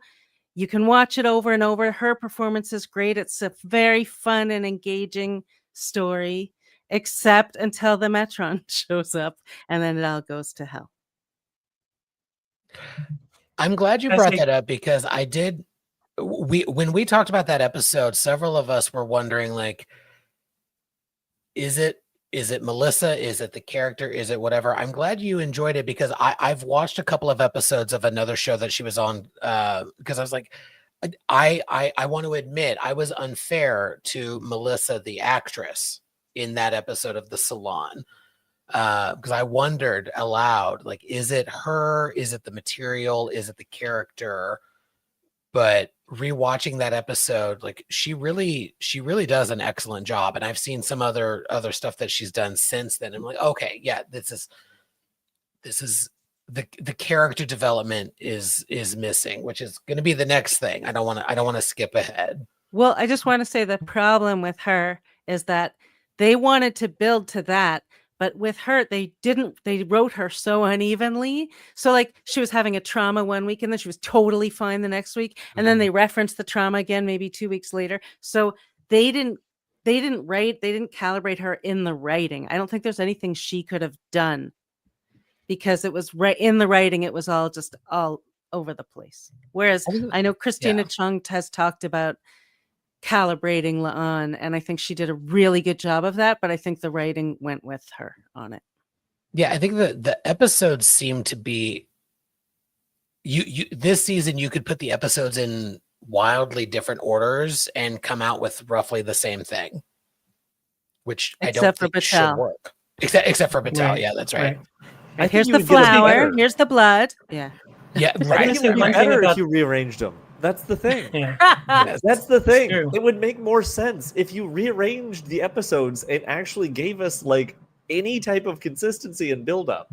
you can watch it over and over. Her performance is great. It's a very fun and engaging story, except until the Metron shows up, and then it all goes to hell. I'm glad you brought that up, because when we talked about that episode, several of us were wondering, like, is it is it Melissa? Is it the character? Is it whatever? I'm glad you enjoyed it because I've watched a couple of episodes of another show that she was on because I was like, I want to admit I was unfair to Melissa, the actress, in that episode of The Salon. Because I wondered aloud, like, is it her? Is it the material? Is it the character? But rewatching that episode, like she really does an excellent job. And I've seen some other stuff that she's done since then. I'm like, okay, yeah, this is the character development is missing, which is going to be the next thing. I don't want to skip ahead. Well, I just want to say the problem with her is that they wanted to build to that, but with her, they wrote her so unevenly. So like she was having a trauma one week and then she was totally fine the next week. And then they referenced the trauma again, maybe 2 weeks later. So they didn't calibrate her in the writing. I don't think there's anything she could have done because it was right in the writing. It was all just all over the place. Whereas I know Christina Chung has talked about calibrating La'an, and I think she did a really good job of that, but I think the writing went with her on it. Yeah, I think the episodes seem to be you this season you could put the episodes in wildly different orders and come out with roughly the same thing, which I don't think should work. Except for Patel. Right. Yeah, that's right. Here's the flower. Here's the blood. Yeah. Yeah, Right. Say It would be one thing better about- if you rearranged them. That's the thing. Yeah. That's the thing. True. It would make more sense if you rearranged the episodes and actually gave us like any type of consistency and build up.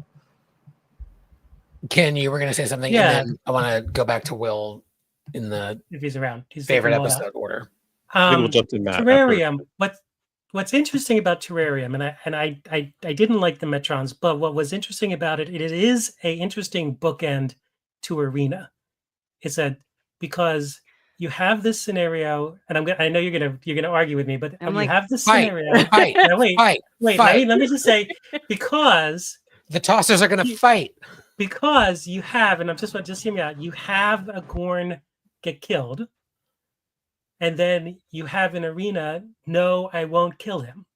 Ken, you were going to say something, Yeah. and then I want to go back to Will in the If he's around, he's favorite taking a while. episode order. Maybe we'll jump to Matt after. Terrarium. What's interesting about Terrarium, and I didn't like the Metrons, but what was interesting about it, it is a interesting bookend to Arena. Because you have this scenario, and I know you're gonna argue with me, but I'm you like, have this fight, scenario. fight, Now, wait, fight. let me just say, because The tossers are going to fight. because you have, and just hear me out, you have a Gorn get killed, and then you have an Arena, no, I won't kill him.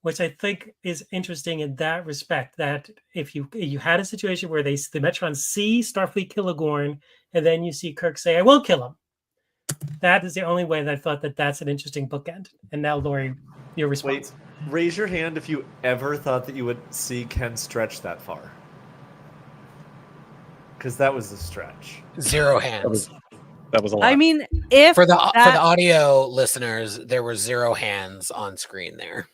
Which I think is interesting in that respect, that if you had a situation where the Metrons see Starfleet kill a Gorn, and then you see Kirk say, I won't kill him. That is the only way that I thought that's an interesting bookend. And now, Laurie, your response. Wait, raise your hand if you ever thought that you would see Ken stretch that far. Because that was a stretch. 0 hands. That was a lot. I mean, if For the audio listeners, there were 0 hands on screen there.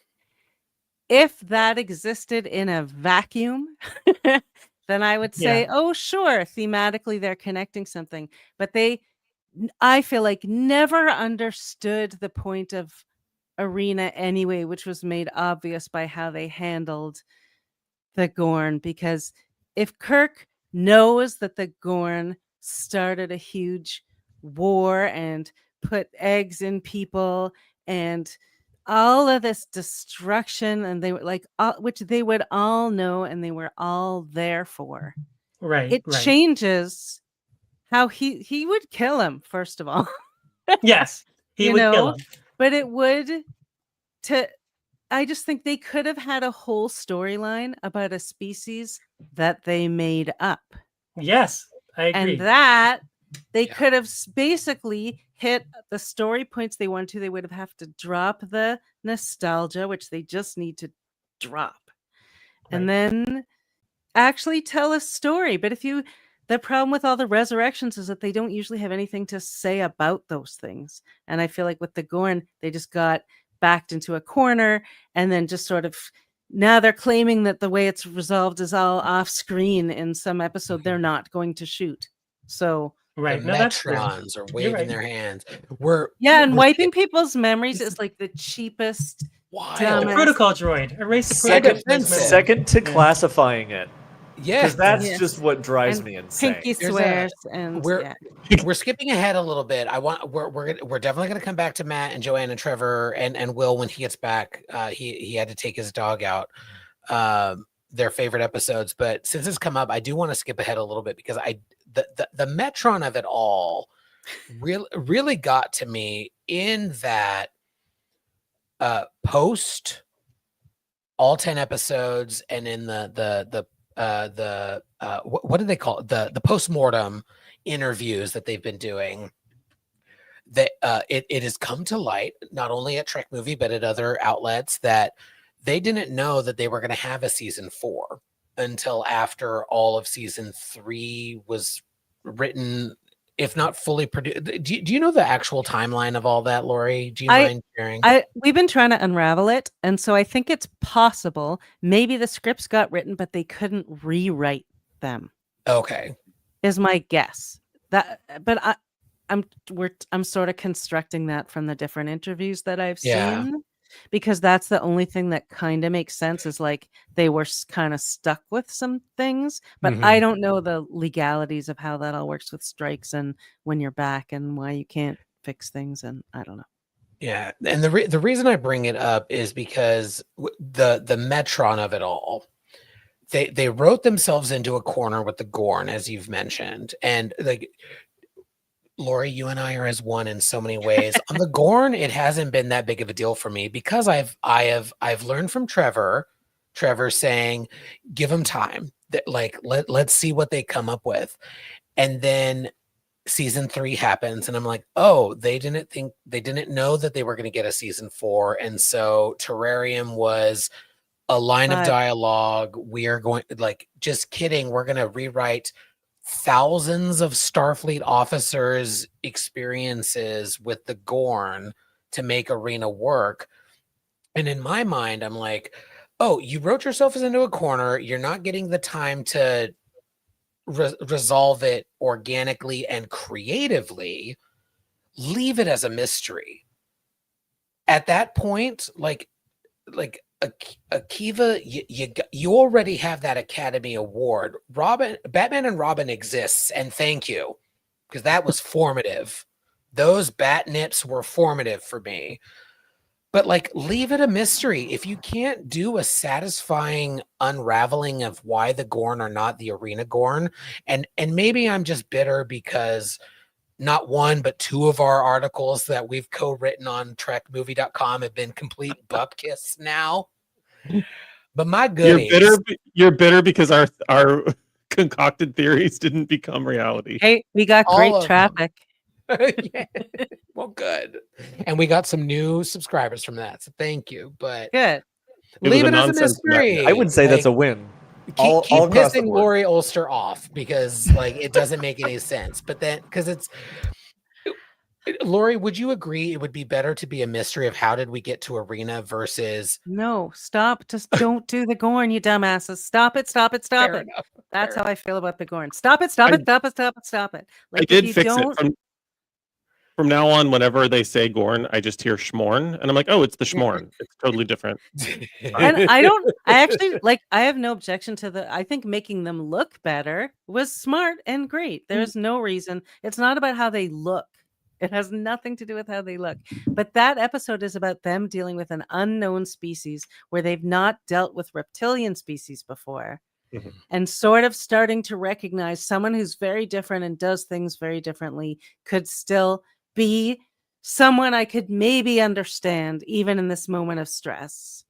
if that existed in a vacuum, then I would say, oh, sure, thematically they're connecting something. But I feel like, never understood the point of Arena anyway, which was made obvious by how they handled the Gorn. Because if Kirk knows that the Gorn started a huge war and put eggs in people and all of this destruction, and they were like, which they would all know and they were all there for. Right. It changes how he would kill him, first of all. Yes, he would kill him. But it would I just think they could have had a whole storyline about a species that they made up. Yes, I agree. And that they could have basically hit the story points they wanted to. They would have to drop the nostalgia, which they just need to drop, and then actually tell a story. But the problem with all the resurrections is that they don't usually have anything to say about those things. And I feel like with the Gorn, they just got backed into a corner, and then just sort of, now they're claiming that the way it's resolved is all off screen in some episode they're not going to shoot. So The that's true. Metrons are You're waving right. their hands. and wiping people's memories is like the cheapest. The protocol droid. Erase the protocol droid's memory. Second to classifying it. Yes, Because that's just what drives me insane. Pinky swears, and we're skipping ahead a little bit. We're definitely going to come back to Matt and Joanne and Trevor and Will when he gets back. He had to take his dog out. Their favorite episodes, but since it's come up, I do want to skip ahead a little bit because the Metron of it all really got to me in that post all 10 episodes, and in what do they call it? The postmortem interviews that they've been doing, that it has come to light, not only at Trek Movie but at other outlets, that they didn't know that they were going to have a season 4 until after all of season 3 was written, if not fully produced. Do you know the actual timeline of all that, Laurie? Do you mind sharing? We've been trying to unravel it, and so I think it's possible maybe the scripts got written, but they couldn't rewrite them. Okay, is my guess. But I'm sort of constructing that from the different interviews that I've Yeah. seen, because that's the only thing that kind of makes sense, is like they were kind of stuck with some things, but Mhm. I don't know the legalities of how that all works with strikes and when you're back and why you can't fix things, and I don't know. Yeah, and the reason I bring it up is because the metron of it all, they wrote themselves into a corner with the Gorn, as you've mentioned, and like, Laurie, you and I are as one in so many ways. On the Gorn, it hasn't been that big of a deal for me because I've learned from Trevor saying, give them time. That, like, let's see what they come up with. And then season 3 happens, and I'm like, oh, they didn't know that they were going to get a season 4. And so Terrarium was a line of 5. dialogue. We are going, like, just kidding, we're going to rewrite thousands of Starfleet officers' experiences with the Gorn to make Arena work. And in my mind, I'm like, oh, you wrote yourself into a corner. You're not getting the time to resolve it organically and creatively. Leave it as a mystery. At that point, like Akiva, you already have that Academy Award. Batman and Robin exists, and thank you, because that was formative. Those bat nips were formative for me. But like, leave it a mystery. If you can't do a satisfying unraveling of why the Gorn are not the Arena Gorn, and maybe I'm just bitter because not one, but 2 of our articles that we've co-written on trekmovie.com have been complete bupkis now. But my goodies. You're bitter because our concocted theories didn't become reality. Hey, we got All great of traffic. Yeah. Well, good. And we got some new subscribers from that, so thank you. But Good. leave was a it as a nonsense mystery. I would say that's a win. Keep across the pissing board. Laurie Ulster off, because like it doesn't make any sense. But then, because it's Laurie, would you agree it would be better to be a mystery of how did we get to Arena versus No, stop. Just don't do the Gorn, you dumbasses. Stop it. Stop it. Stop Fair it. enough. That's Fair how I feel about the Gorn. Stop it. Stop it. Stop it. Stop it. Stop it. I Like, if did you fix don't, it. From now on, whenever they say Gorn, I just hear Schmorn, and I'm like, oh, it's the Schmorn. It's totally different. and I actually like, I have no objection to I think making them look better was smart and great. There's no reason. It's not about how they look. It has nothing to do with how they look. But that episode is about them dealing with an unknown species where they've not dealt with reptilian species before. Mhm. And sort of starting to recognize someone who's very different and does things very differently could still be someone I could maybe understand even in this moment of stress.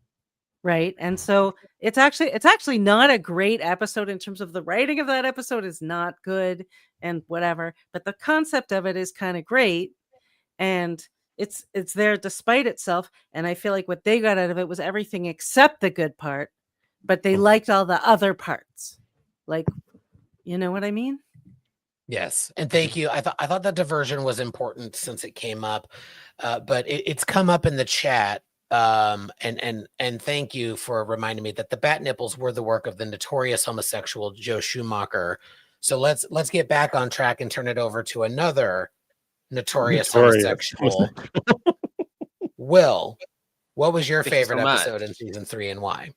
Right. And so it's actually not a great episode in terms of the writing of that episode is not good and whatever, but the concept of it is kind of great, and it's there despite itself. And I feel like what they got out of it was everything except the good part, but they liked all the other parts. Like, you know what I mean? Yes, and thank you. I thought that diversion was important since it came up, but it's come up in the chat. And thank you for reminding me that the bat nipples were the work of the notorious homosexual Joe Schumacher. So let's get back on track and turn it over to another notorious homosexual. Will, what was your Thank you so favorite much. episode in season 3 and why?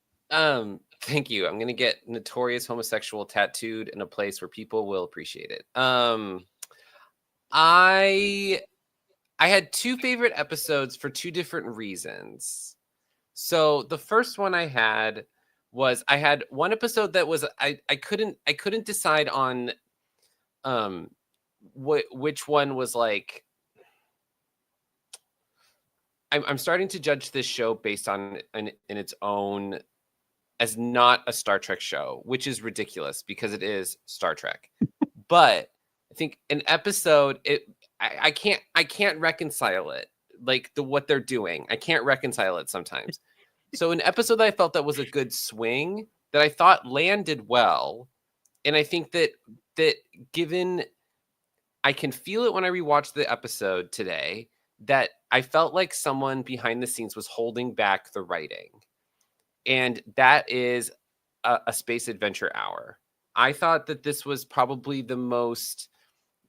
Thank you. I'm gonna get notorious homosexual tattooed in a place where people will appreciate it. I had 2 favorite episodes for 2 different reasons. So the first one I had was I had one episode that was I couldn't decide on which one was like. I'm starting to judge this show based on in its own as not a Star Trek show, which is ridiculous because it is Star Trek. But I think an episode, I can't reconcile it. Like what they're doing, I can't reconcile it sometimes. So an episode that I felt that was a good swing, that I thought landed well, and I think that given, I can feel it when I rewatched the episode today, that I felt like someone behind the scenes was holding back the writing. And that is a space adventure hour. I thought that this was probably the most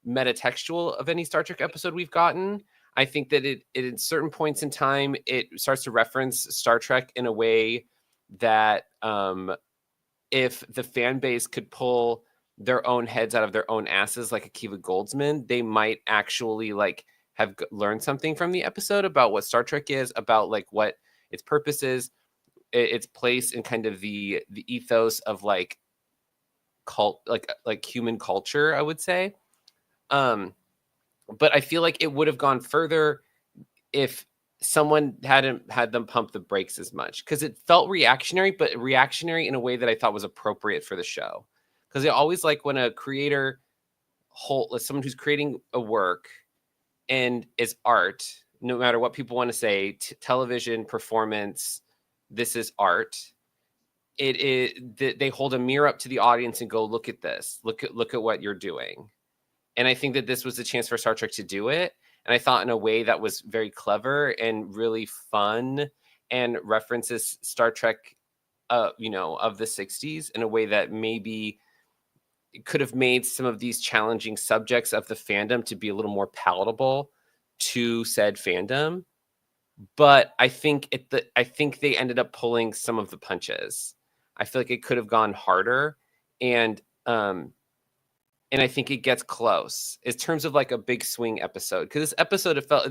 metatextual of any Star Trek episode we've gotten. I think that it at certain points in time, it starts to reference Star Trek in a way that if the fan base could pull their own heads out of their own asses like Akiva Goldsman, they might actually like have learned something from the episode about what Star Trek is, about like what its purpose is, its place in kind of the ethos of like cult, like human culture, I would say. But I feel like it would have gone further if someone hadn't had them pump the brakes as much, because it felt reactionary, but reactionary in a way that I thought was appropriate for the show. Because I always like when a creator like someone who's creating a work and is art, no matter what people want to say, television, performance, this is art. It is they hold a mirror up to the audience and go, look at this, look at what you're doing. And I think that this was a chance for Star Trek to do it. And I thought in a way that was very clever and really fun and references Star Trek, of the 60s in a way that maybe could have made some of these challenging subjects of the fandom to be a little more palatable to said fandom. But I think they ended up pulling some of the punches. I feel like it could have gone harder, and I think it gets close in terms of like a big swing episode. Because this episode, it felt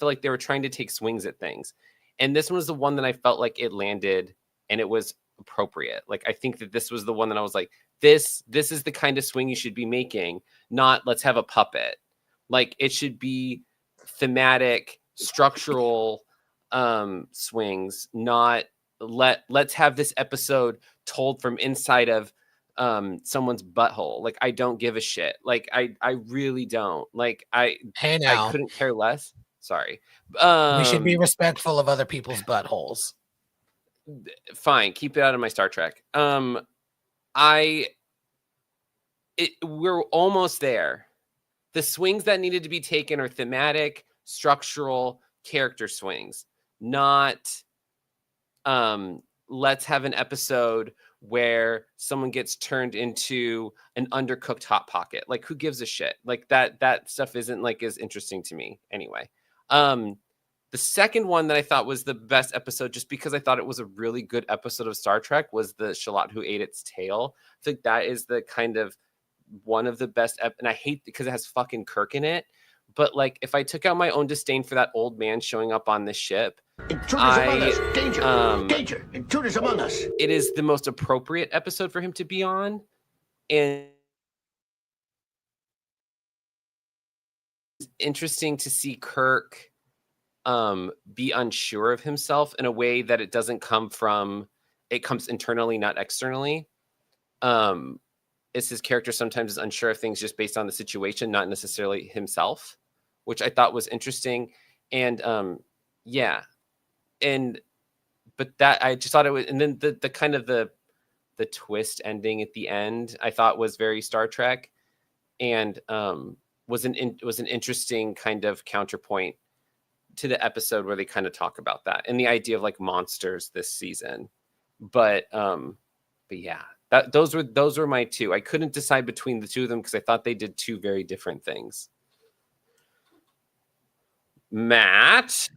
like they were trying to take swings at things. And this one was the one that I felt like it landed and it was appropriate. Like, I think that this was the one that I was like, this is the kind of swing you should be making, not let's have a puppet. Like, it should be thematic, structural swings, not let's have this episode told from inside of someone's butthole. Like, I don't give a shit. Like, I really don't. Like, I couldn't care less. Sorry. We should be respectful of other people's buttholes. Fine, keep it out of my Star Trek. We're almost there. The swings that needed to be taken are thematic, structural, character swings, not let's have an episode where someone gets turned into an undercooked hot pocket. Like, who gives a shit? Like, that stuff isn't like as interesting to me anyway. The second one that I thought was the best episode, just because I thought it was a really good episode of Star Trek, was the Shallot Who Ate Its Tail. I think that is the kind of one of the best, and I hate because it has fucking Kirk in it. But like, if I took out my own disdain for that old man showing up on this ship, Intruders among us! Danger! Danger! Intruders among us! It is the most appropriate episode for him to be on, and it's interesting to see Kirk be unsure of himself in a way that it doesn't come from, it comes internally, not externally. It's his character sometimes is unsure of things just based on the situation, not necessarily himself, which I thought was interesting. And but that, I just thought it was, and then the kind of the twist ending at the end, I thought was very Star Trek, and was an interesting kind of counterpoint to the episode where they kind of talk about that and the idea of like monsters this season. But yeah, those were my two. I couldn't decide between the two of them because I thought they did two very different things. Matt?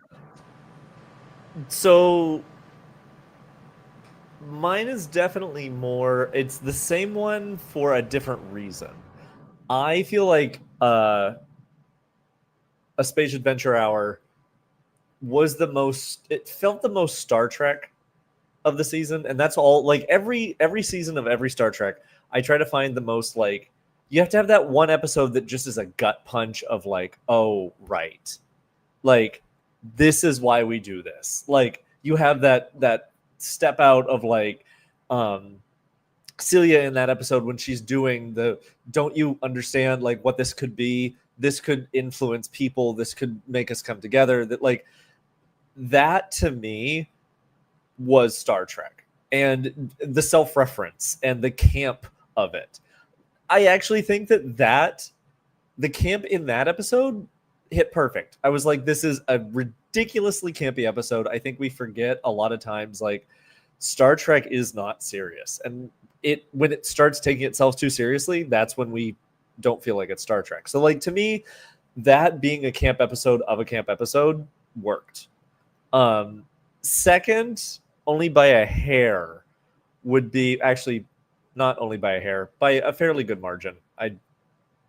So mine is definitely more, it's the same one for a different reason. I feel like a Space Adventure Hour was it felt the most Star Trek of the season, and that's all. Like, every season of every Star Trek, I try to find the most, like, you have to have that one episode that just is a gut punch of like, oh right, like, this is why we do this. Like, you have that step out of like, Celia in that episode when she's doing the, don't you understand like what this could be? This could influence people. This could make us come together. That like that to me was Star Trek, and the self-reference and the camp of it. I actually think that the camp in that episode hit perfect. I was like, this is a ridiculously campy episode. I think we forget a lot of times like Star Trek is not serious, and when it starts taking itself too seriously, that's when we don't feel like it's Star Trek. So like to me, that being a camp episode of a camp episode worked. Second, only by a hair, would be actually not only by a hair, by a fairly good margin. I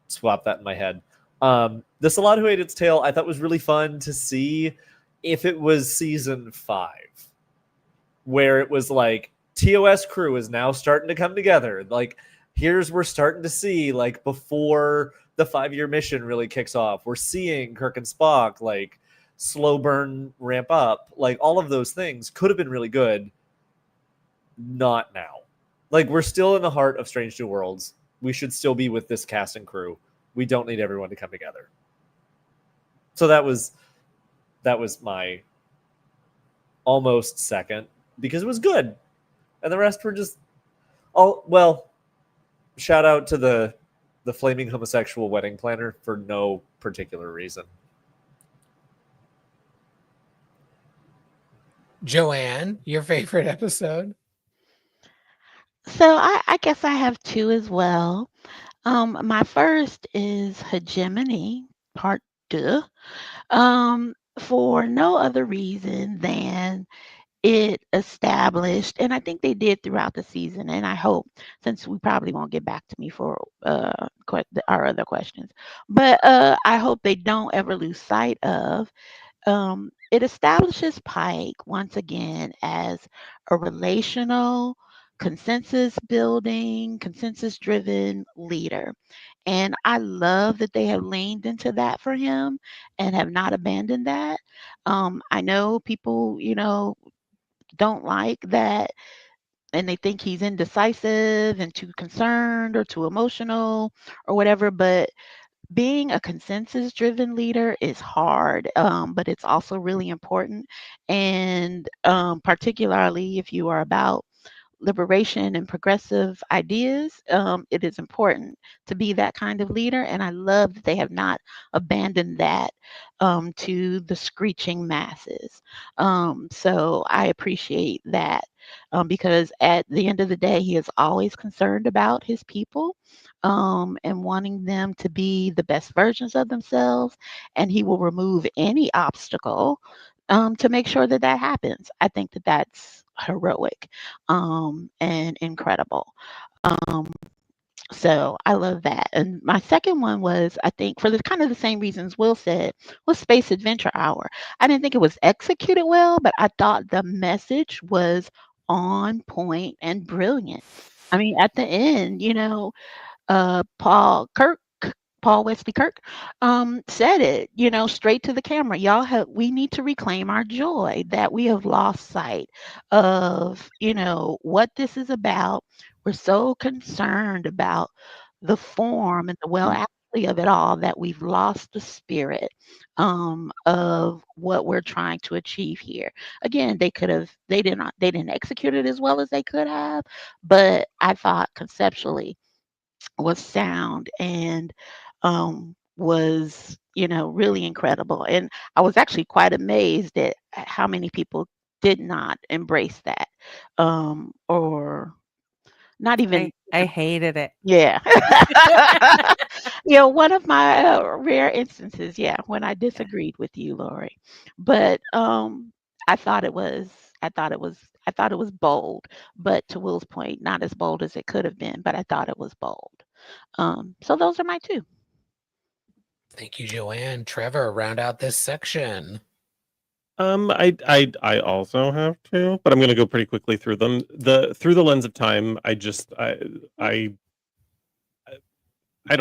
swapped that in my head. The Salon Who Ate Its Tail I thought was really fun to see if it was season 5, where it was like TOS crew is now starting to come together. Like we're starting to see like before the 5-year mission really kicks off, we're seeing Kirk and Spock like slow burn ramp up. Like all of those things could have been really good. Not now. Like we're still in the heart of Strange New Worlds. We should still be with this cast and crew. We don't need everyone to come together. So that was my almost second, because it was good. And the rest were just shout out to the flaming homosexual wedding planner for no particular reason. Joanne, your favorite episode? So I guess I have 2 as well. My first is Hegemony Part 2. For no other reason than it established, and I think they did throughout the season, and I hope, since we probably won't get back to me for our other questions, but I hope they don't ever lose sight of, it establishes Pike once again as a relational, consensus building, consensus driven leader. And I love that they have leaned into that for him and have not abandoned that. I know people, don't like that, and they think he's indecisive and too concerned or too emotional or whatever, but being a consensus driven leader is hard, but it's also really important. And particularly if you are about liberation and progressive ideas, it is important to be that kind of leader. And I love that they have not abandoned that to the screeching masses. So I appreciate that, because at the end of the day, he is always concerned about his people, and wanting them to be the best versions of themselves. And he will remove any obstacle to make sure that that happens. I think that that's heroic, and incredible. So I love that. And my second one was, I think, for the kind of the same reasons Will said, was Space Adventure Hour. I didn't think it was executed well, but I thought the message was on point and brilliant. I mean, at the end, Paul Wesley Kirk, said it, straight to the camera. We need to reclaim our joy, that we have lost sight of, what this is about. We're so concerned about the form and the well actually of it all that we've lost the spirit of what we're trying to achieve here. Again, they didn't execute it as well as they could have, but I thought conceptually was sound and was really incredible. And I was actually quite amazed at how many people did not embrace that, or not even. I hated it. Yeah. One of my rare instances, when I disagreed with you, Laurie. But I thought it was bold, but to Will's point, not as bold as it could have been, but I thought it was bold. So those are my 2. Thank you, Joanne. Trevor, round out this section. I also have 2, but I'm going to go pretty quickly through them. Through the lens of time, I don't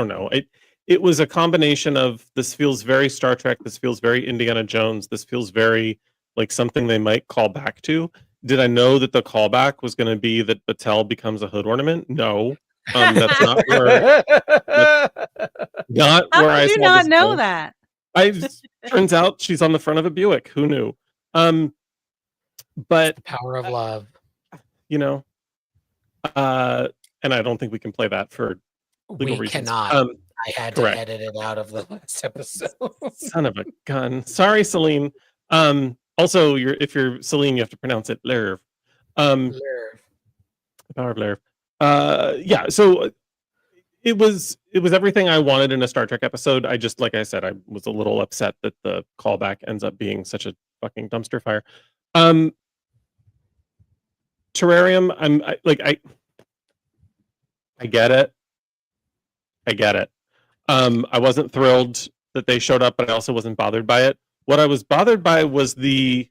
know. It was a combination of, this feels very Star Trek, this feels very Indiana Jones, this feels very like something they might call back to. did I know that the callback was going to be that Battelle becomes a hood ornament? No. That's not where How I did you saw not this know go. that? Turns out she's on the front of a Buick. Who knew? But Power of love. you know, and I don't think we can play that for legal We reasons. cannot. I had correct. to edit it out of the last episode. Son of a gun. Sorry, Celine. Also, if you're Celine, you have to pronounce it Lerv. Lerv. The power of Lerv. Yeah. So it was everything I wanted in a Star Trek episode. I just, like I said, I was a little upset that the callback ends up being such a fucking dumpster fire. Terrarium. I get it. I get it. I wasn't thrilled that they showed up, but I also wasn't bothered by it. What I was bothered by was the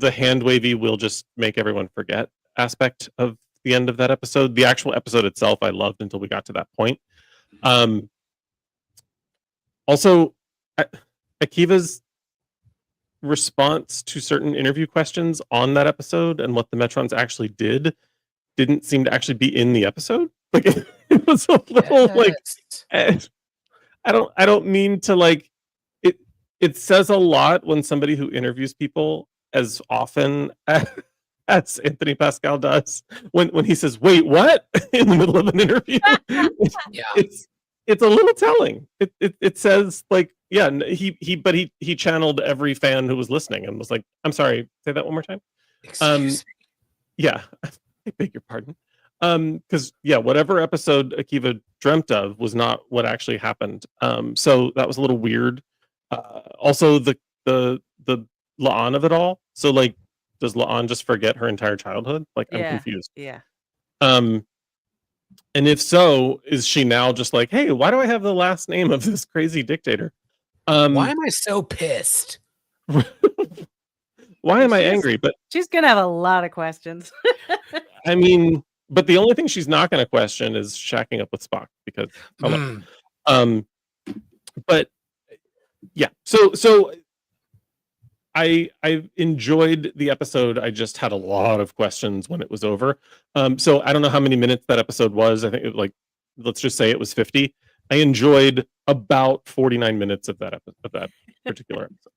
hand wavy will just make everyone forget aspect of the end of that episode. The actual episode itself I loved until we got to that point. Also, Akiva's response to certain interview questions on that episode and what the Metrons actually didn't seem to actually be in the episode. Like it was a little like I don't mean to like it says a lot when somebody who interviews people as often as Anthony Pascal does when he says, "Wait, what?" in the middle of an interview. Yeah. It's a little telling. It says like, yeah, he channeled every fan who was listening and was like, "I'm sorry, say that one more time." Excuse me. Yeah, I beg your pardon. Because yeah, whatever episode Akiva dreamt of was not what actually happened. So that was a little weird. Also the La'an of it all. So like, does La'an just forget her entire childhood? Like, I'm confused. Yeah. And if so, is she now just like, hey, why do I have the last name of this crazy dictator? Why am I so pissed? Why am I angry? But she's gonna have a lot of questions. I mean, but the only thing she's not going to question is shacking up with Spock because but yeah, so I enjoyed the episode. I just had a lot of questions when it was over. So I don't know how many minutes that episode was. I think it, like, let's just say it was 50. I enjoyed about 49 minutes of that particular episode.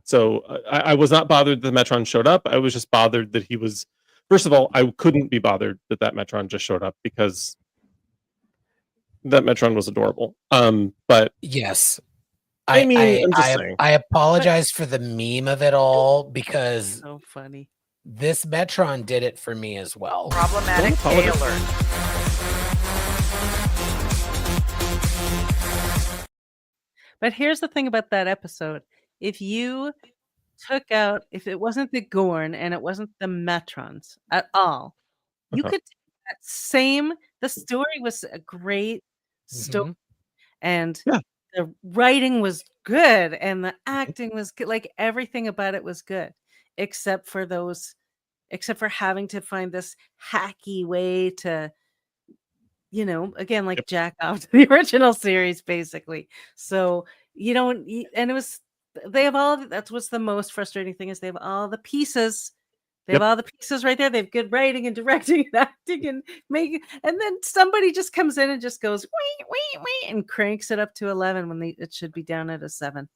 So I was not bothered that the Metron showed up. I was just bothered that he was. First of all, I couldn't be bothered that Metron just showed up because that Metron was adorable. But yes, I mean, I'm just saying. I apologize for the meme of it all because so funny. This Metron did it for me as well. Problematic A alert. But here's the thing about that episode. If you took out, if it wasn't the Gorn and it wasn't the Metrons at all, you could take that same, the story was a great story. And the writing was good and the acting was good. Like everything about it was good, except for having to find this hacky way to, again, like jack off to the original series, basically. So and it was, they have all, that's what's the most frustrating thing is they have all the pieces. They have all the pieces right there. They have good writing and directing and acting and making, and then somebody just comes in and just goes wee, wee, wee, and cranks it up to 11 when it should be down at a 7.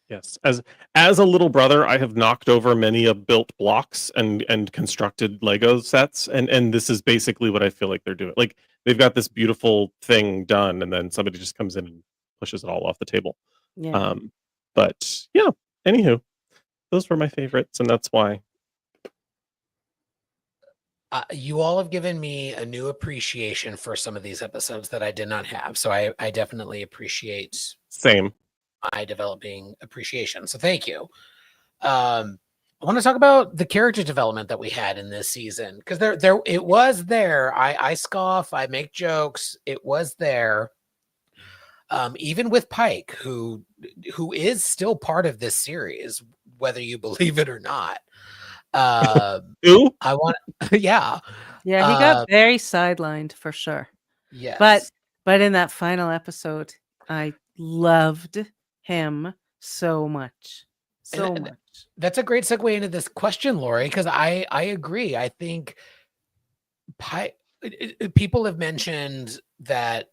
Yes, as a little brother, I have knocked over many of built blocks and constructed Lego sets, and this is basically what I feel like they're doing. Like they've got this beautiful thing done, and then somebody just comes in and pushes it all off the table. Yeah. But yeah, anywho, those were my favorites, and that's why. You all have given me a new appreciation for some of these episodes that I did not have. So I definitely appreciate my developing appreciation. So thank you. I want to talk about the character development that we had in this season because it was there. I scoff, I make jokes. It was there. Even with Pike, who is still part of this series, whether you believe it or not. I want he got very sidelined for sure. Yes, but in that final episode, I loved him so much. That's a great segue into this question, Laurie, because I agree. I think people have mentioned that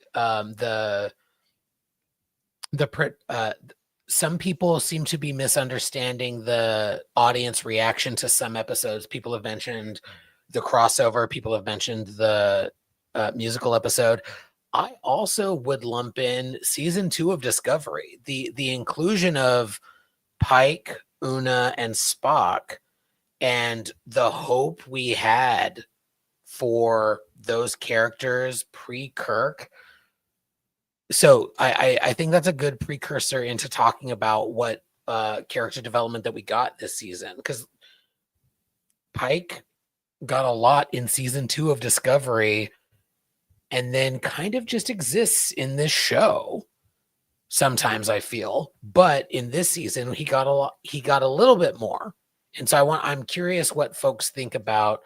some people seem to be misunderstanding the audience reaction to some episodes. People have mentioned the crossover. People have mentioned the musical episode. I also would lump in season 2 of Discovery, the inclusion of Pike, Una, and Spock, and the hope we had for those characters pre-Kirk. So I think that's a good precursor into talking about what character development that we got this season, because Pike got a lot in season 2 of Discovery and then kind of just exists in this show sometimes, I feel. But in this season he got a little bit more. And so I'm curious what folks think about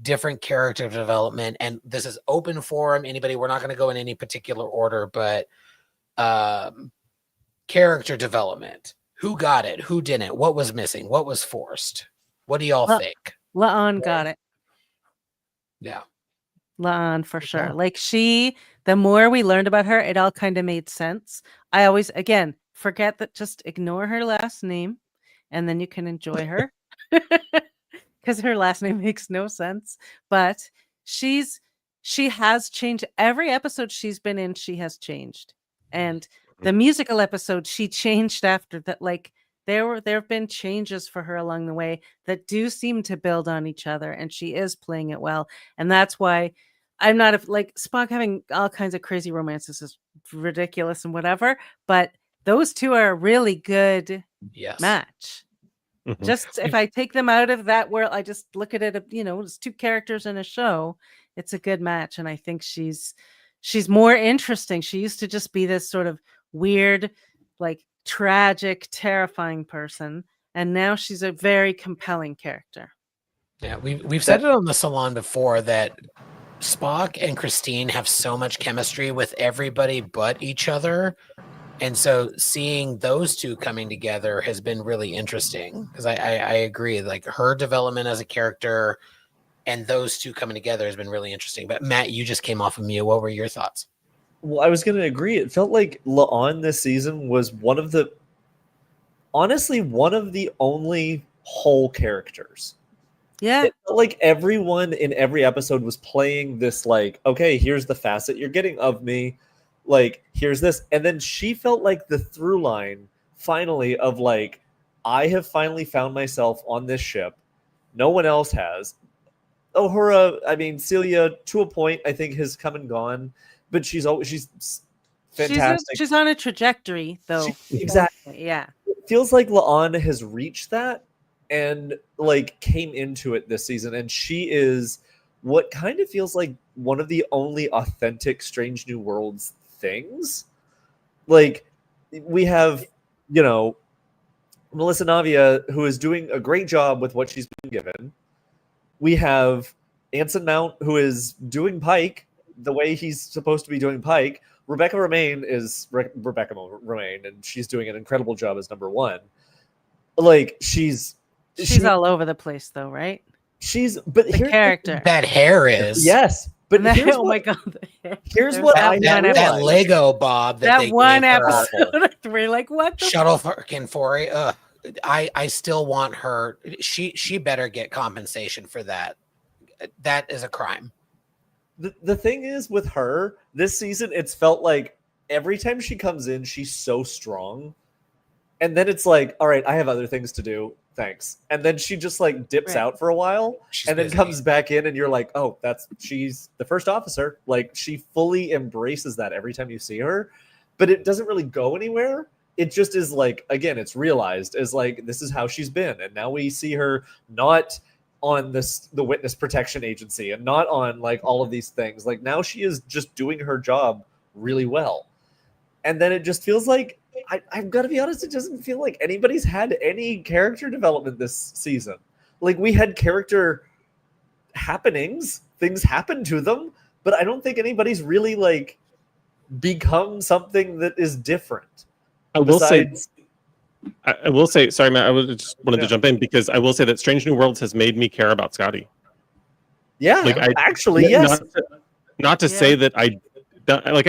different character development, and this is open forum. Anybody, we're not going to go in any particular order, but character development. Who got it? Who didn't? What was missing? What was forced? What do y'all think? La'an got it. Yeah. La'an for sure. Like the more we learned about her, it all kind of made sense. I always, again, forget that, just ignore her last name and then you can enjoy her. Because her last name makes no sense. But she has changed. Every episode she's been in, she has changed. And the musical episode, she changed after that. Like there have been changes for her along the way that do seem to build on each other, and she is playing it well. And that's why I'm not like Spock having all kinds of crazy romances is ridiculous and whatever. But those two are a really good match. Just if I take them out of that world, I just look at it, it's two characters in a show. It's a good match. And I think she's more interesting. She used to just be this sort of weird, like tragic, terrifying person. And now she's a very compelling character. Yeah, we've said it on the Salon before that Spock and Christine have so much chemistry with everybody but each other. And so seeing those two coming together has been really interesting, because I agree, like her development as a character and those two coming together has been really interesting. But Matt, you just came off of mute. What were your thoughts? Well, I was going to agree. It felt like La'an this season was one of the only whole characters. Yeah. It felt like everyone in every episode was playing this, like, okay, here's the facet you're getting of me. Like, here's this. And then she felt like the through line, finally, of like, I have finally found myself on this ship. No one else has. Celia, to a point, I think, has come and gone. But she's fantastic. She's on a trajectory, though. Exactly. Yeah. It feels like La'an has reached that and, like, came into it this season. And she is what kind of feels like one of the only authentic Strange New Worlds things. Like, we have, Melissa Navia, who is doing a great job with what she's been given. We have Anson Mount, who is doing Pike the way he's supposed to be doing Pike. Rebecca Romaine is Rebecca Romaine, and she's doing an incredible job as number one. Like, she's all over the place, though, right? But the character. That hair is. Yes. But my God. Here's what that Lego Bob. That one episode. We're like, what the Shuttle Kinfori. I still want her. She better get compensation for that. That is a crime. The thing is with her this season, it's felt like every time she comes in, she's so strong. And then it's like, all right, I have other things to do. Thanks. And then she just like dips out for a while and then comes back in, and you're like, oh, she's the first officer. Like, she fully embraces that every time you see her, but it doesn't really go anywhere. It just is like, again, it's realized as like, this is how she's been. And now we see her not on the Witness Protection Agency and not on like all of these things. Like, now she is just doing her job really well. And then it just feels like, I've got to be honest, it doesn't feel like anybody's had any character development this season. Like, we had character happenings, things happen to them, but I don't think anybody's really like become something that is different. I will say, I will say, sorry, Matt, just wanted to Yeah. jump in because I will say that Strange New Worlds has made me care about Scotty. Yeah, Like, actually, yes. Not to say that I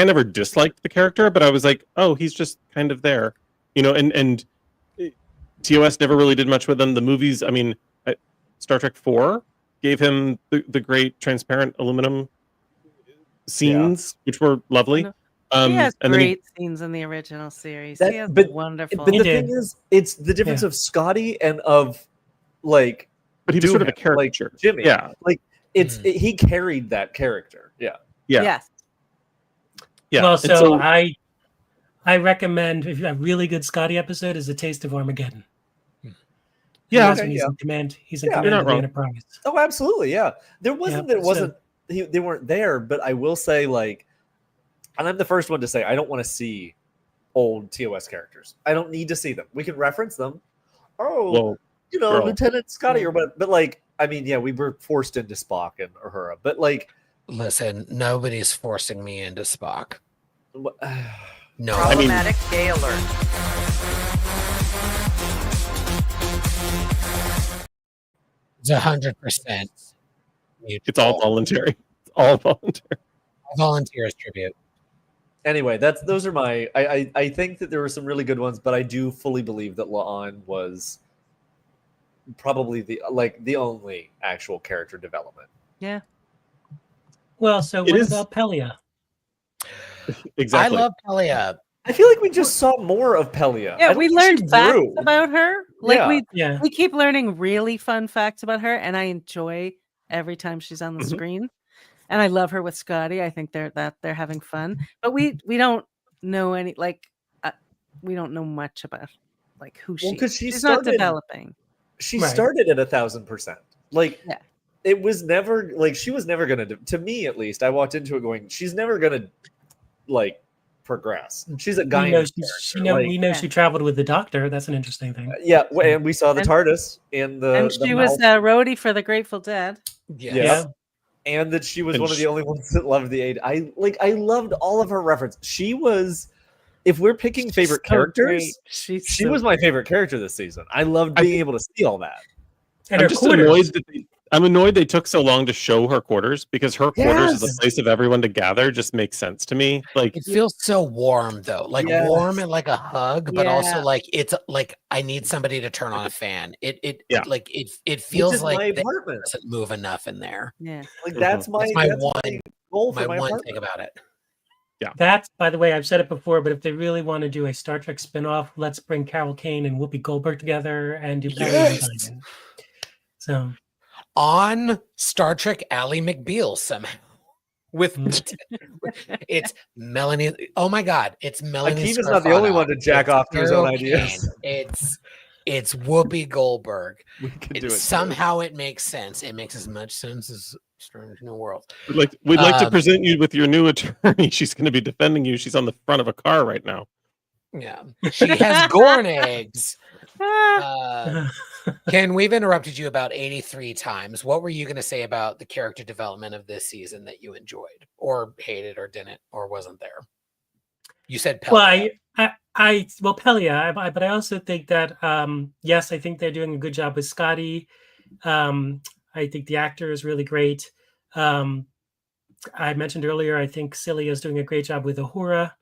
never disliked the character, but I was like, oh, he's just kind of there, and TOS never really did much with him. The movies, I mean, Star Trek 4 gave him the great transparent aluminum scenes, which were lovely. He has and then great scenes in the original series. He has but wonderful. the thing is, it's the difference of Scotty and of like. But he was sort of a caricature, like Jimmy. Yeah, like he carried that character. Yeah. Yes. Yeah. Well, so I recommend if you have a really good Scotty episode is A Taste of Armageddon. Yeah, when he's in command. He's in Yeah. command You're of not the wrong. Enterprise. Oh, absolutely. Yeah. There wasn't. Yeah, There wasn't. They weren't there. But I will say, like, and I'm the first one to say I don't want to see old TOS characters. I don't need to see them. We can reference them. Oh, Well, girl. Lieutenant Scotty or what? But like, I mean, yeah, we were forced into Spock and Uhura. But like, Listen, nobody's forcing me into Spock. No. Problematic gay alert. It's 100%. It's all voluntary. It's all voluntary. Volunteers tribute. Anyway, those are my. I think that there were some really good ones, but I do fully believe that La'an was probably the only actual character development. Yeah. Well, so what about Pelia? Exactly. I love Pelia. I feel like we just saw more of Pelia. Yeah, I don't we think she learned facts grew. about her. Like Yeah. we keep learning really fun facts about her, and I enjoy every time she's on the screen. And I love her with Scotty. I think they're having fun, but we don't know any we don't know much about who she. Because She's not developing. She started at 1,000%. Like yeah. It was never like she was never gonna. To me, at least, I walked into it going, she's never gonna progress. She's a guy. We know she traveled with the Doctor. That's an interesting thing. Yeah, and we saw the TARDIS and and she was a roadie for the Grateful Dead. Yeah. And that she was one of the only ones that loved the aid. I loved all of her reference. She was, if we're picking favorite characters, she was my favorite character this season. I loved being able to see all that. And I'm just annoyed that I'm annoyed they took so long to show her quarters because her quarters is a place of everyone to gather. Just makes sense to me. Like it feels so warm though, warm and like a hug, but also like it's like I need somebody to turn on a fan. It feels like my it apartment doesn't move enough in there. Yeah, like that's my one goal for my my one apartment. thing about it. Yeah, that's, by the way, I've said it before, but if they really want to do a Star Trek spinoff, let's bring Carol Kane and Whoopi Goldberg together and do Yes. So on Star Trek Ally McBeal somehow with it's Melanie. Oh my God, it's Melanie. Akiva's not the only one to jack off to his own Carol ideas. Kane. It's Whoopi Goldberg. We could do it. Somehow it makes sense. It makes as much sense as Strange New World. We'd like to present you with your new attorney. She's going to be defending you. She's on the front of a car right now. Yeah, she has Gorn eggs. Ken, we've interrupted you about 83 times. What were you going to say about the character development of this season that you enjoyed or hated or didn't or wasn't there? You said Pelia. Well, Pelia, but I also think that yes, I think they're doing a good job with Scotty. I think the actor is really great. I mentioned earlier, I think Celia is doing a great job with Uhura.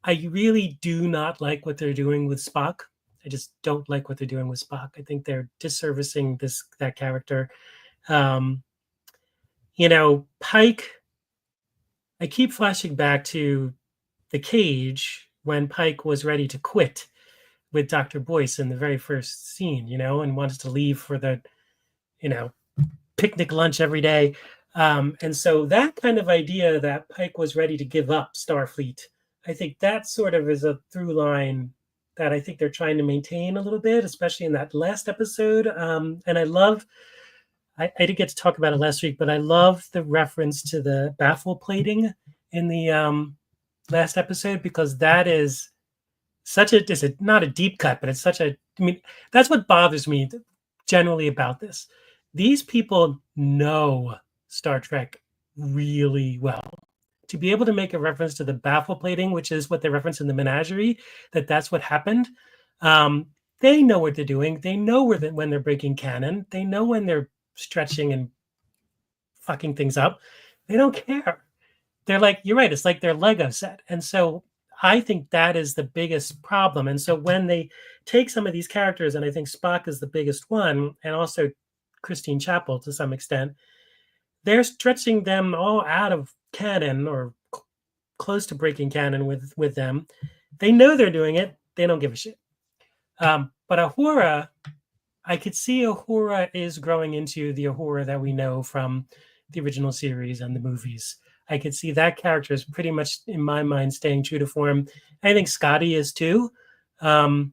I really do not like what they're doing with Spock. I just don't like what they're doing with Spock. I think they're disservicing that character. Pike, I keep flashing back to the cage when Pike was ready to quit with Dr. Boyce in the very first scene, and wanted to leave for the, picnic lunch every day. And so that kind of idea that Pike was ready to give up Starfleet, I think that sort of is a through line that I think they're trying to maintain a little bit, especially in that last episode. And I didn't get to talk about it last week, but I love the reference to the baffle plating in the last episode, because that is not a deep cut, but it's that's what bothers me generally about this. These people know Star Trek really well. To be able to make a reference to the baffle plating, which is what they reference in the Menagerie, that's what happened. They know what they're doing. They know when they're breaking canon. They know when they're stretching and fucking things up. They don't care. They're like, you're right. It's like their Lego set. And so I think that is the biggest problem. And so when they take some of these characters, and I think Spock is the biggest one, and also Christine Chapel to some extent, they're stretching them all out of canon or close to breaking canon with them. They know they're doing it. They don't give a shit. But Uhura, I could see Uhura is growing into the Uhura that we know from the original series and the movies. I could see that character is pretty much, in my mind, staying true to form. I think Scotty is too. I'm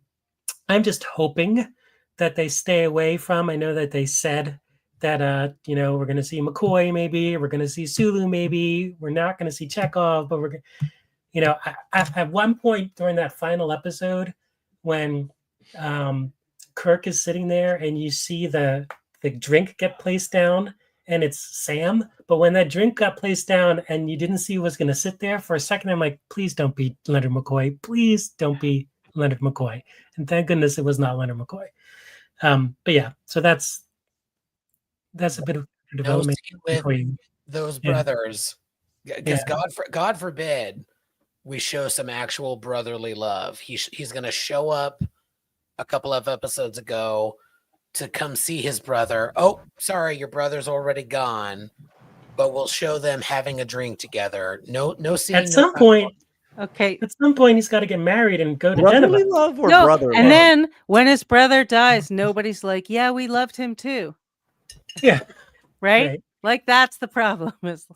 just hoping that they stay away from. I know that they said that we're going to see McCoy maybe, we're going to see Sulu maybe, we're not going to see Chekhov, but we're, at one point during that final episode when Kirk is sitting there and you see the drink get placed down. And it's Sam. But when that drink got placed down and you didn't see who was going to sit there, for a second, I'm like, please don't be Leonard McCoy. Please don't be Leonard McCoy. And thank goodness it was not Leonard McCoy. But yeah, so that's a bit of development for you. Those brothers. Because God forbid we show some actual brotherly love. He's going to show up a couple of episodes ago to come see his brother. Oh, sorry, your brother's already gone, but we'll show them having a drink together. No scene. At some point, he's got to get married and go to brotherly Denver. love or brother and love? then when his brother dies, nobody's like, yeah, we loved him too. Yeah. Right? Like that's the problem is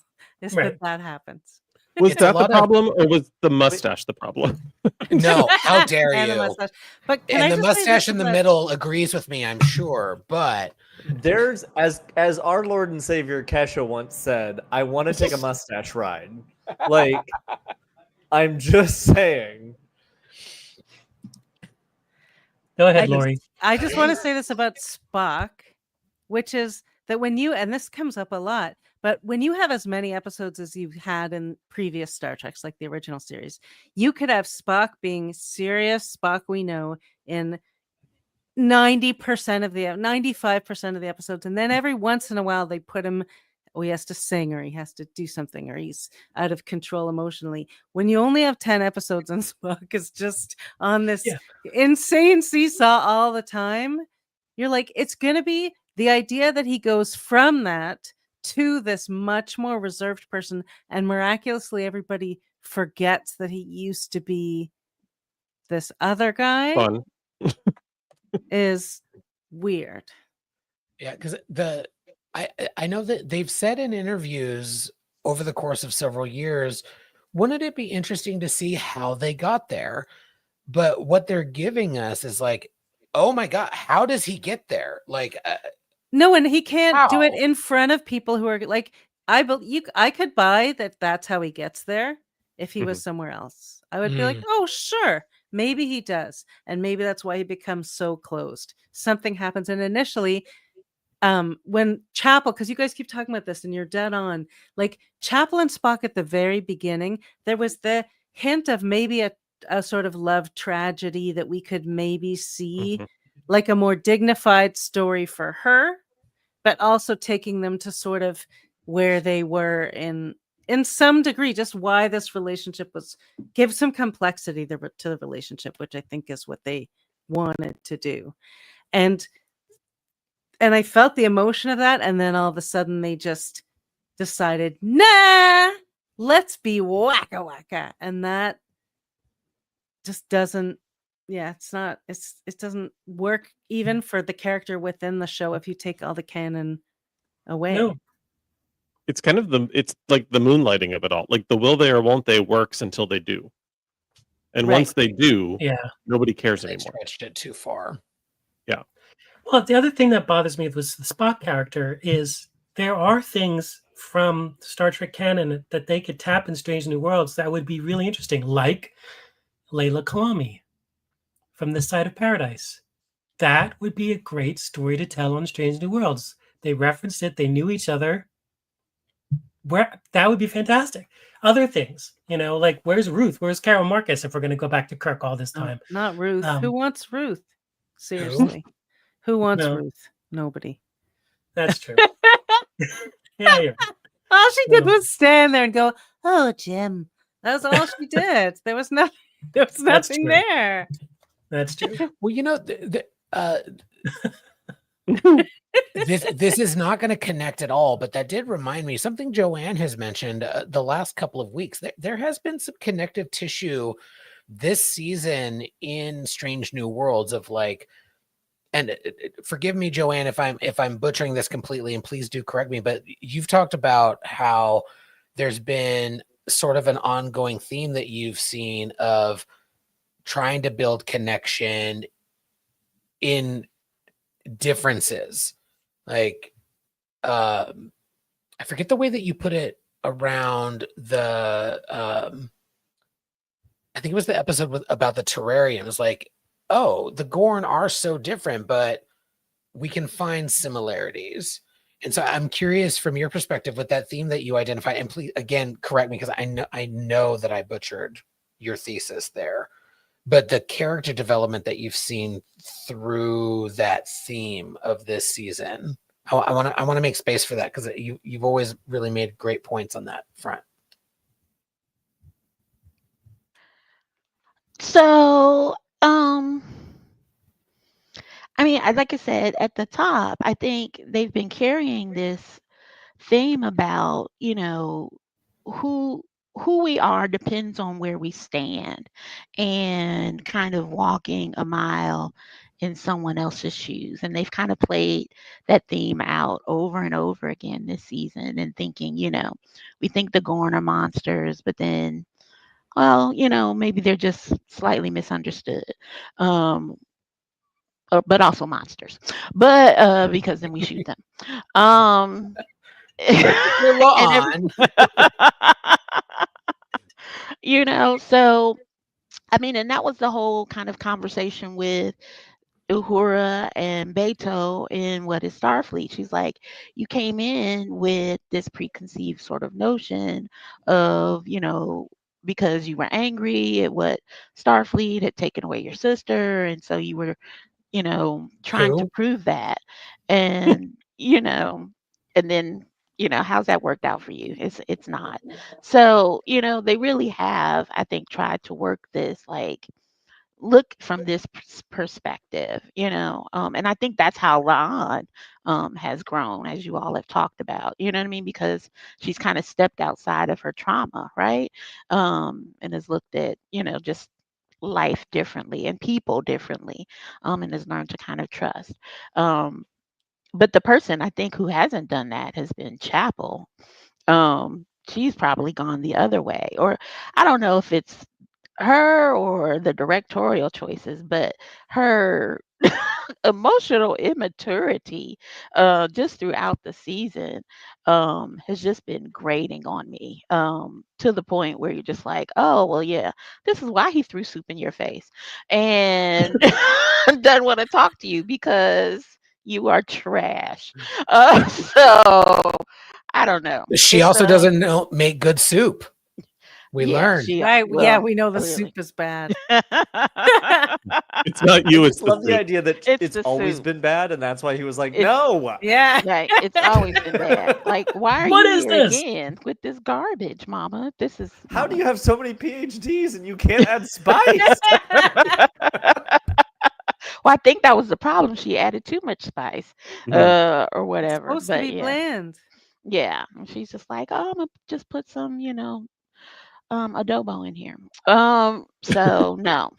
Right. that happens. Was that the problem, or was the mustache the problem? No, how dare And the you? mustache. But And the mustache in the middle agrees with me, I'm sure. But there's as our Lord and Savior Kesha once said, I want to take a mustache ride. Like, I'm just saying. Go ahead, Laurie. I just want to say this about Spock, which is that when you, and this comes up a lot, but when you have as many episodes as you've had in previous Star Treks, like the original series, you could have Spock being serious Spock we know in 95% of the episodes. And then every once in a while they put him, he has to sing or he has to do something or he's out of control emotionally. When you only have 10 episodes and Spock is just on this insane seesaw all the time, you're like, it's going to be the idea that he goes from that to this much more reserved person, and miraculously everybody forgets that he used to be this other guy. Fun. Is weird. Yeah, because I know that they've said in interviews over the course of several years, wouldn't it be interesting to see how they got there? But what they're giving us is like, oh my God, how does he get there? Like, no, and he can't do it in front of people who are like, I could buy that that's how he gets there if he was somewhere else. I would be like, oh, sure. Maybe he does. And maybe that's why he becomes so closed. Something happens. And initially, when Chapel, because you guys keep talking about this and you're dead on, like Chapel and Spock at the very beginning, there was the hint of maybe a sort of love tragedy that we could maybe see, like a more dignified story for her, but also taking them to sort of where they were in some degree, just why this relationship was, give some complexity to the relationship, which I think is what they wanted to do. And I felt the emotion of that. And then all of a sudden they just decided, nah, let's be wacka wacka. And that just doesn't, it doesn't work even for the character within the show if you take all the canon away. No. It's kind of it's like the moonlighting of it all. Like the will they or won't they works until they do. And once they do, nobody cares anymore. Stretched it too far. Yeah. Well, the other thing that bothers me with the Spock character is there are things from Star Trek canon that they could tap in Strange New Worlds that would be really interesting, like Layla Kalami from This Side of Paradise. That would be a great story to tell on Strange New Worlds. They referenced it. They knew each other. that would be fantastic. Other things, like where's Ruth? Where's Carol Marcus if we're going to go back to Kirk all this time? Not Ruth. Who wants Ruth? Who? Seriously. Who wants No. Ruth? Nobody. That's true. Yeah, you're right. All she did No. was stand there and go, "Oh, Jim." That was all she did. There was nothing. There was That's nothing true. there. That's true. Well, this is not going to connect at all, but that did remind me something Joanne has mentioned the last couple of weeks. There has been some connective tissue this season in Strange New Worlds of like, and forgive me, Joanne, if I'm butchering this completely, and please do correct me, but you've talked about how there's been sort of an ongoing theme that you've seen of trying to build connection in differences. Like, I forget the way that you put it around the, I think it was the episode about the terrarium. It was like, oh, the Gorn are so different, but we can find similarities. And so I'm curious from your perspective with that theme that you identified, and please, again, correct me because I know that I butchered your thesis there, but the character development that you've seen through that theme of this season, I want to make space for that because you've always really made great points on that front. So, I mean, like I said at the top, I think they've been carrying this theme about, who we are depends on where we stand, and kind of walking a mile in someone else's shoes. And they've kind of played that theme out over and over again this season, and thinking, we think the Gorn are monsters, but then, well, maybe they're just slightly misunderstood. But also monsters, but because then we shoot them. And so I mean, and that was the whole kind of conversation with Uhura and Beto in What is Starfleet. She's like, you came in with this preconceived sort of notion of, because you were angry at what Starfleet had taken away your sister, and so you were trying to prove that. And, and then, how's that worked out for you? It's not. So, they really have, I think, tried to work this, like, look from this perspective, and I think that's how Ron has grown, as you all have talked about, you know what I mean? Because she's kind of stepped outside of her trauma, right? And has looked at, just life differently and people differently, and has learned to kind of trust. But the person I think who hasn't done that has been Chapel. She's probably gone the other way, or I don't know if it's her or the directorial choices, but her emotional immaturity just throughout the season has just been grating on me, to the point where you're just like, oh, well, yeah, this is why he threw soup in your face and doesn't want to talk to you, because you are trash. So I don't know. She also doesn't make good soup. We learned. Right. Yeah, we know the soup is bad. It's not you, I it's just love the soup. idea that it's the always soup. been bad, and that's why he was like, no. Yeah. Right. It's always been bad. Like, why are What you is here this? again with this garbage, Mama? This is How do you have so many PhDs and you can't add spice? Well, I think that was the problem. She added too much spice, or whatever. It's supposed But to be yeah, bland. yeah. And she's just like, oh, I'm gonna just put some, adobo in here. So no.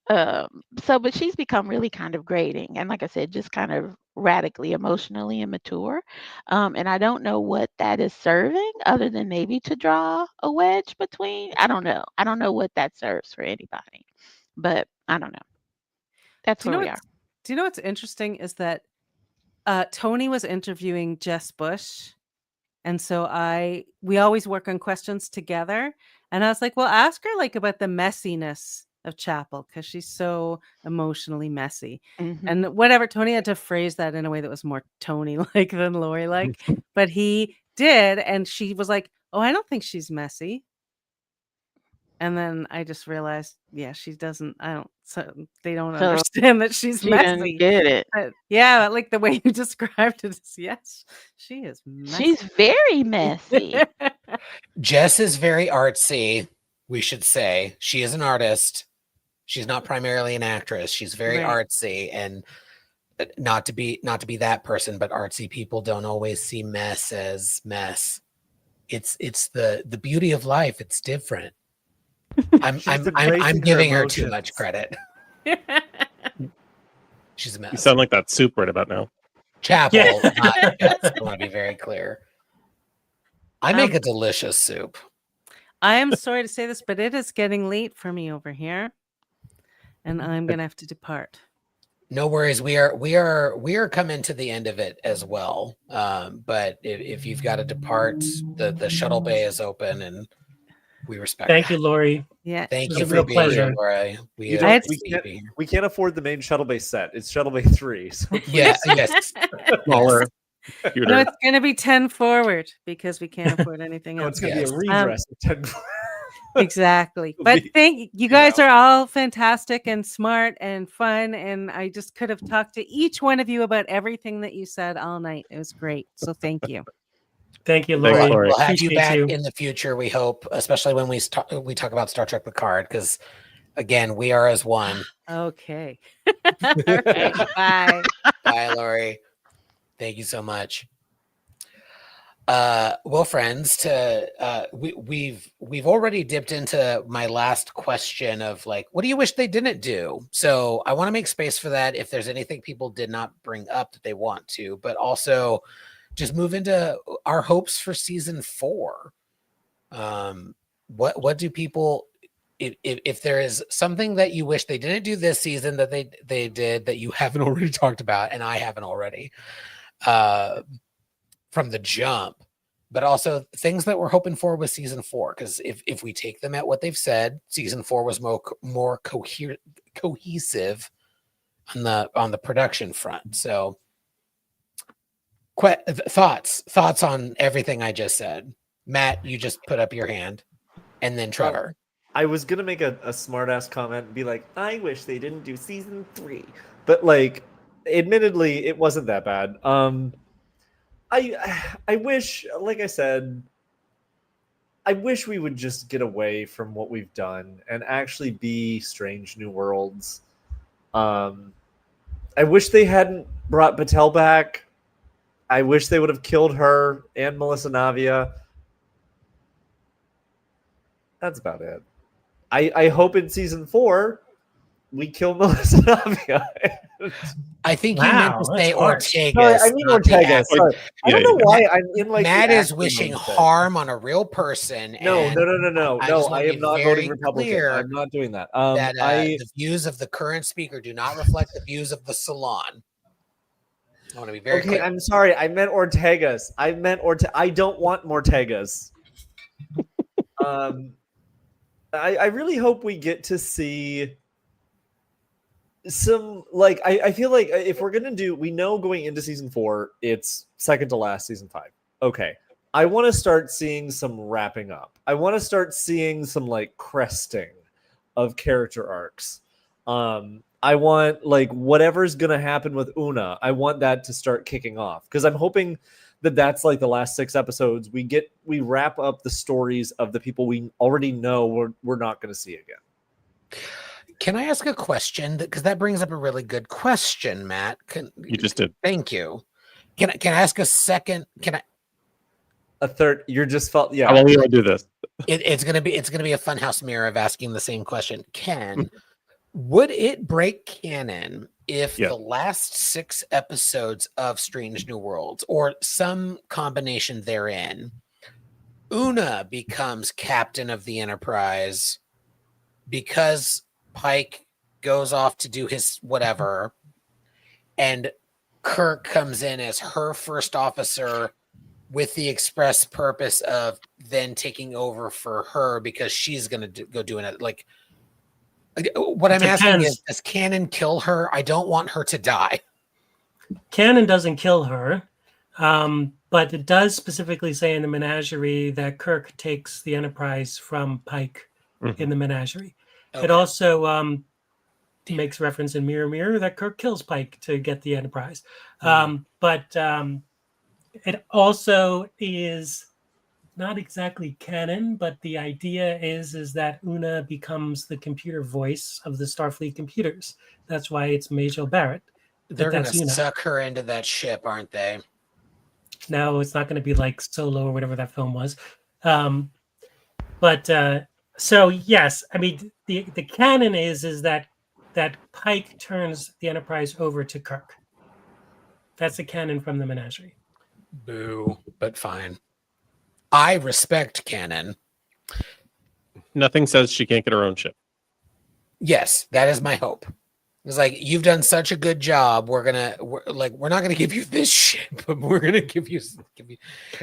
But she's become really kind of grating, and like I said, just kind of radically emotionally immature. And I don't know what that is serving, other than maybe to draw a wedge between. I don't know. I don't know what that serves for anybody, but I don't know. That's Do you where know we are. what's, do you know what's interesting is that Tony was interviewing Jess Bush, and so we always work on questions together. And I was like, well, ask her like about the messiness of Chapel, because she's so emotionally messy. Mhm. And whatever, Tony had to phrase that in a way that was more Tony like than Laurie like, but he did, and she was like, "Oh, I don't think she's messy." And then I just realized, yeah, she doesn't. I don't. So they don't So understand that she's she didn't messy. get it. But yeah, like the way you described it is, yes, she is messy. She's very messy. Jess is very artsy, we should say. She is an artist. She's not primarily an actress. She's very Right. artsy, and not to be that person, but artsy people don't always see mess as mess. It's the beauty of life. It's different. I'm giving her too much credit. She's a mess. You sound like that soup right about now. Chapel, Yeah. not Jess. I want to be very clear. I make a delicious soup. I am sorry to say this, but it is getting late for me over here, and I'm gonna have to depart. No worries. We are coming to the end of it as well. But if you've got to depart, the shuttle bay is open, and we respect. Thank that. you, Laurie. Yeah. Thank It you was a for real being pleasure. here, Laura. You I don't, had we can't afford the main shuttle bay set. It's shuttle bay 3. So Yeah, yes. Smaller No, computer. it's gonna be 10 forward because we can't afford anything no, else. it's going to Yes. be a redress of 10. Exactly. It'll But be, thank you guys know. are all fantastic and smart and fun. And I just could have talked to each one of you about everything that you said all night. It was great. So thank you. Thank you, Thanks, Laurie. Laurie. We'll have you Appreciate back you. in the future. We hope, especially when we talk about Star Trek Picard, because again, we are as one. Okay. All right. Bye. Bye, Laurie. Thank you so much. Well, friends, we've already dipped into my last question of like, what do you wish they didn't do? So I want to make space for that if there's anything people did not bring up that they want to, but also just move into our hopes for season 4. What do people, if there is something that you wish they didn't do this season that they did that you haven't already talked about, and I haven't already, from the jump, but also things that we're hoping for with season 4, because if we take them at what they've said, season 4 was more cohesive on the production front. So thoughts on everything I just said. Matt, you just put up your hand, and then Trevor. I was going to make a smart ass comment and be like, I wish they didn't do season 3. But like, admittedly, it wasn't that bad. I wish, like I said, I wish we would just get away from what we've done and actually be Strange New Worlds. I wish they hadn't brought Batel back. I wish they would have killed her and Melissa Navia. That's about it. I hope in season 4 we kill Melissa Navia. I think you meant to say Ortega. Sorry, I mean Ortega. Sorry. I don't know why I'm in like Matt the is acting wishing mindset. harm on a real person. No. I just I wanna am be not very voting Republican. clear I'm not doing that. that the views of the current speaker do not reflect the views of the Salon. I want to be very okay. clear. I'm sorry. I meant Ortegas. I don't want Mortegas. I really hope we get to see some, like, I feel like if we're gonna do, we know going into season 4 it's second to last season 5. Okay, I want to start seeing some wrapping up. I want to start seeing some like cresting of character arcs. I want like whatever's gonna happen with Una, I want that to start kicking off, because I'm hoping that that's like the last 6 episodes. We wrap up the stories of the people we already know we're not going to see again. Can I ask a question? Because that brings up a really good question, Matt. You just did. Thank you. Can I ask a second? A third? You're just felt. Yeah. How long do you want to do this? It's gonna be a funhouse mirror of asking the same question. Would it break canon if the last 6 episodes of Strange New Worlds, or some combination therein, Una becomes captain of the Enterprise because Pike goes off to do his whatever, and Kirk comes in as her first officer with the express purpose of then taking over for her because she's going to go doing it? Like, what I'm asking is, does canon kill her? I don't want her to die. Canon doesn't kill her. but it does specifically say in the menagerie that Kirk takes the Enterprise from Pike in the menagerie. It Okay. also makes reference in Mirror Mirror that Kirk kills Pike to get the Enterprise. But it also is not exactly canon, but the idea is that Una becomes the computer voice of the Starfleet computers. That's why it's Majel Barrett. They're going That's to Una. suck her into that ship, aren't they? No, it's not going to be like Solo or whatever that film was. So yes, I mean the canon is that Pike turns the Enterprise over to Kirk. That's the canon from the menagerie. Boo, but fine. I respect canon. Nothing says she can't get her own ship. Yes, that is my hope. It's like, you've done such a good job. We're not gonna give you this ship, but we're gonna give you.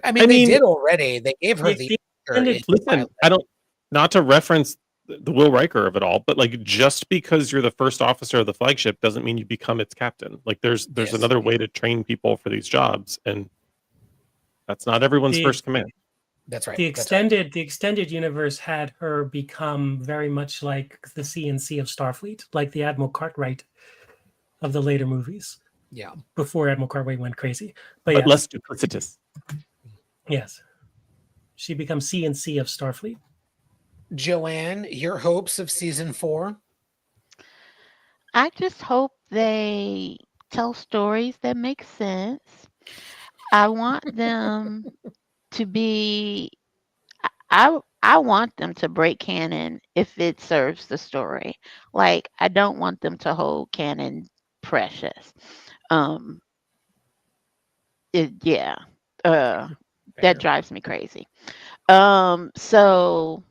I mean, they did already. They gave her the. Listen, I don't. Not to reference the Will Riker of it all, but like, just because you're the first officer of the flagship doesn't mean you become its captain. Like, there's another way to train people for these jobs, and that's not everyone's first command. That's right. The extended universe had her become very much like the CNC of Starfleet, like the Admiral Cartwright of the later movies. Yeah. Before Admiral Cartwright went crazy. But yes. Less duplicitous. Yes. She becomes CNC of Starfleet. Joanne, your hopes of season 4? I just hope they tell stories that make sense. I want them to be I want them to break canon if it serves the story. Like, I don't want them to hold canon precious. That drives me crazy. So,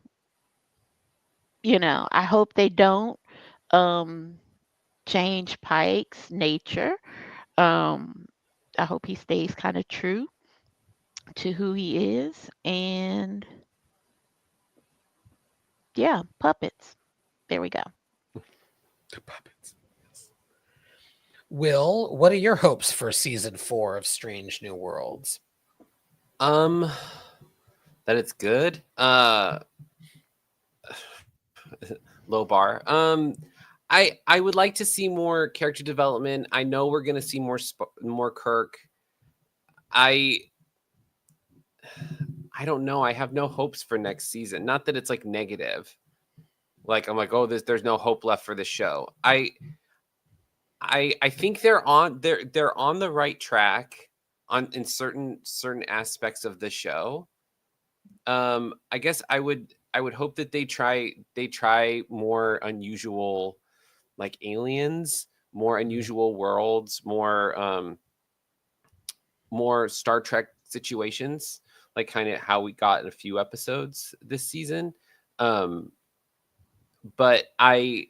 I hope they don't change Pike's nature. I hope he stays kind of true to who he is. And yeah, puppets. There we go. The puppets. Will, what are your hopes for season 4 of Strange New Worlds? That it's good. Low bar. I would like to see more character development. I know we're gonna see more Kirk. I don't know. I have no hopes for next season. Not that it's like negative. Like, I'm like, oh, there's no hope left for the show. I think they're on the right track in certain aspects of the show. I guess I would hope that they try more unusual, like aliens, more unusual worlds, more Star Trek situations, like kind of how we got in a few episodes this season. But I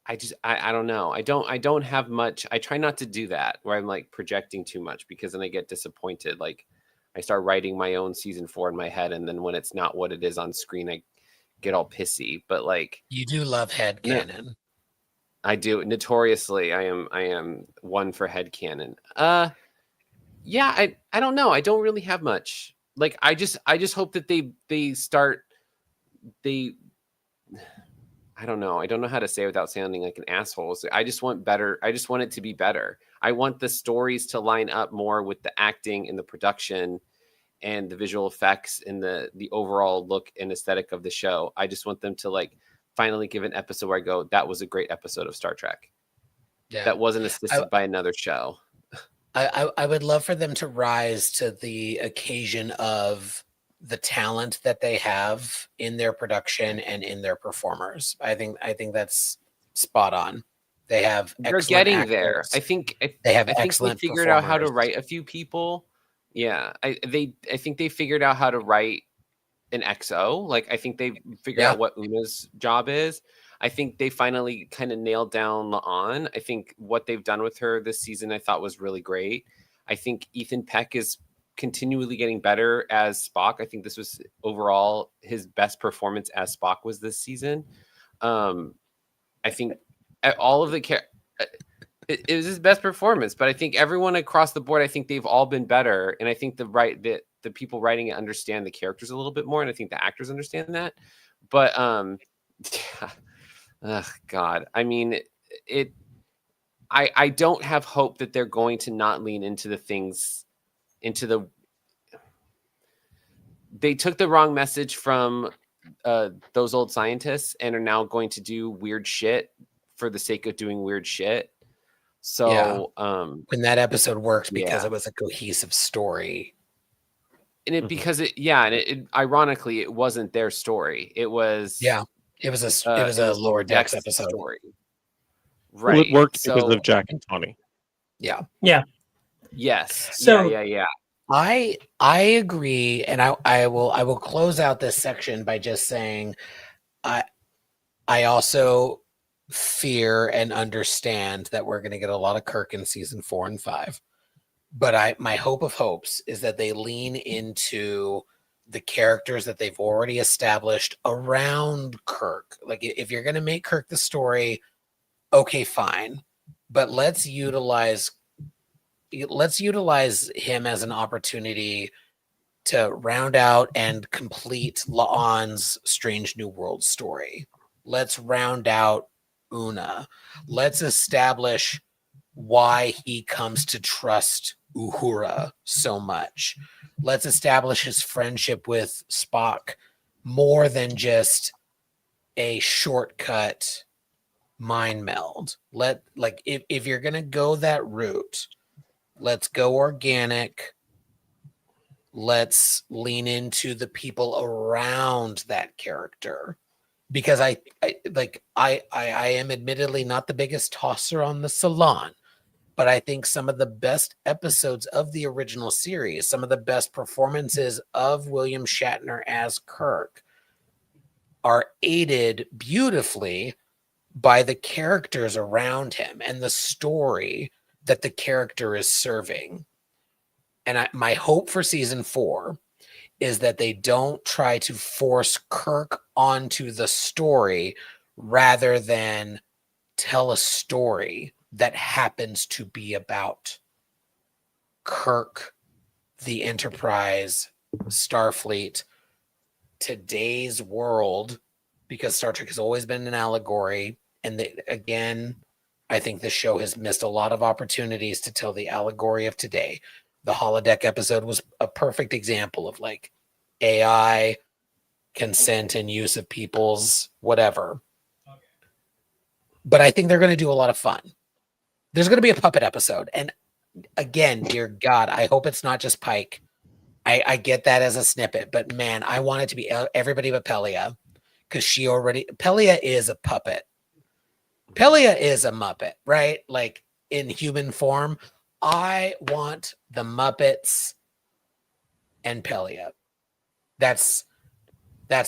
don't know. I don't have much. I try not to do that where I'm like projecting too much, because then I get disappointed. Like, I start writing my own season 4 in my head, and then when it's not what it is on screen, I get all pissy. But like, you do love headcanon. I do. Notoriously, I am one for headcanon. Yeah, I don't know. I don't really have much. Like, I just hope that I don't know. I don't know how to say it without sounding like an asshole. So I just want better. I just want it to be better. I want the stories to line up more with the acting and the production and the visual effects and the overall look and aesthetic of the show. I just want them to like finally give an episode where I go, that was a great episode of Star Trek. Yeah. That wasn't assisted by another show. I would love for them to rise to the occasion of the talent that they have in their production and in their performers. I think that's spot on. They have. They're getting actors. There. I think they have. I think they figured out how to write a few people. Yeah, I think they figured out how to write an XO. Like, I think they figured out what Una's job is. I think they finally kind of nailed down La'an. I think what they've done with her this season, I thought was really great. I think Ethan Peck is continually getting better as Spock. I think this was overall his best performance as Spock was this season. I think all of the it was his best performance, but I think everyone across the board, I think they've all been better, and I think the people writing it understand the characters a little bit more, and I think the actors understand that. But yeah, ugh, God, I mean, I don't have hope that they're going to not lean into the things, they took the wrong message from those old scientists and are now going to do weird shit for the sake of doing weird shit. So when that episode worked because yeah. it was a cohesive story. And it because it ironically it wasn't their story. It was it was a Lower Decks episode. Story. Right. Well, it worked because of Jack and Tawny. Yeah. Yes. So yeah. I agree, and I will close out this section by just saying I also fear and understand that we're going to get a lot of Kirk in season 4 and 5. But my hope of hopes is that they lean into the characters that they've already established around Kirk. Like if you're going to make Kirk the story, okay, fine. But let's utilize him as an opportunity to round out and complete La'an's Strange New World story. Let's round out Una. Let's establish why he comes to trust Uhura so much. Let's establish his friendship with Spock more than just a shortcut mind meld. If you're gonna go that route, let's go organic. Let's lean into the people around that character. Because I am admittedly not the biggest tosser on the Salon, but I think some of the best episodes of the original series, some of the best performances of William Shatner as Kirk are aided beautifully by the characters around him and the story that the character is serving. And my hope for season 4 is that they don't try to force Kirk onto the story rather than tell a story that happens to be about Kirk, the Enterprise, Starfleet, today's world, because Star Trek has always been an allegory. And again, I think the show has missed a lot of opportunities to tell the allegory of today. The holodeck episode was a perfect example of like AI, consent and use of people's whatever. Okay. But I think they're going to do a lot of fun. There's going to be a puppet episode. And again, dear God, I hope it's not just Pike. I get that as a snippet, but man, I want it to be everybody but Pelia, because Pelia is a puppet. Pelia is a Muppet, right? Like in human form. I want the Muppets and Pelia. That's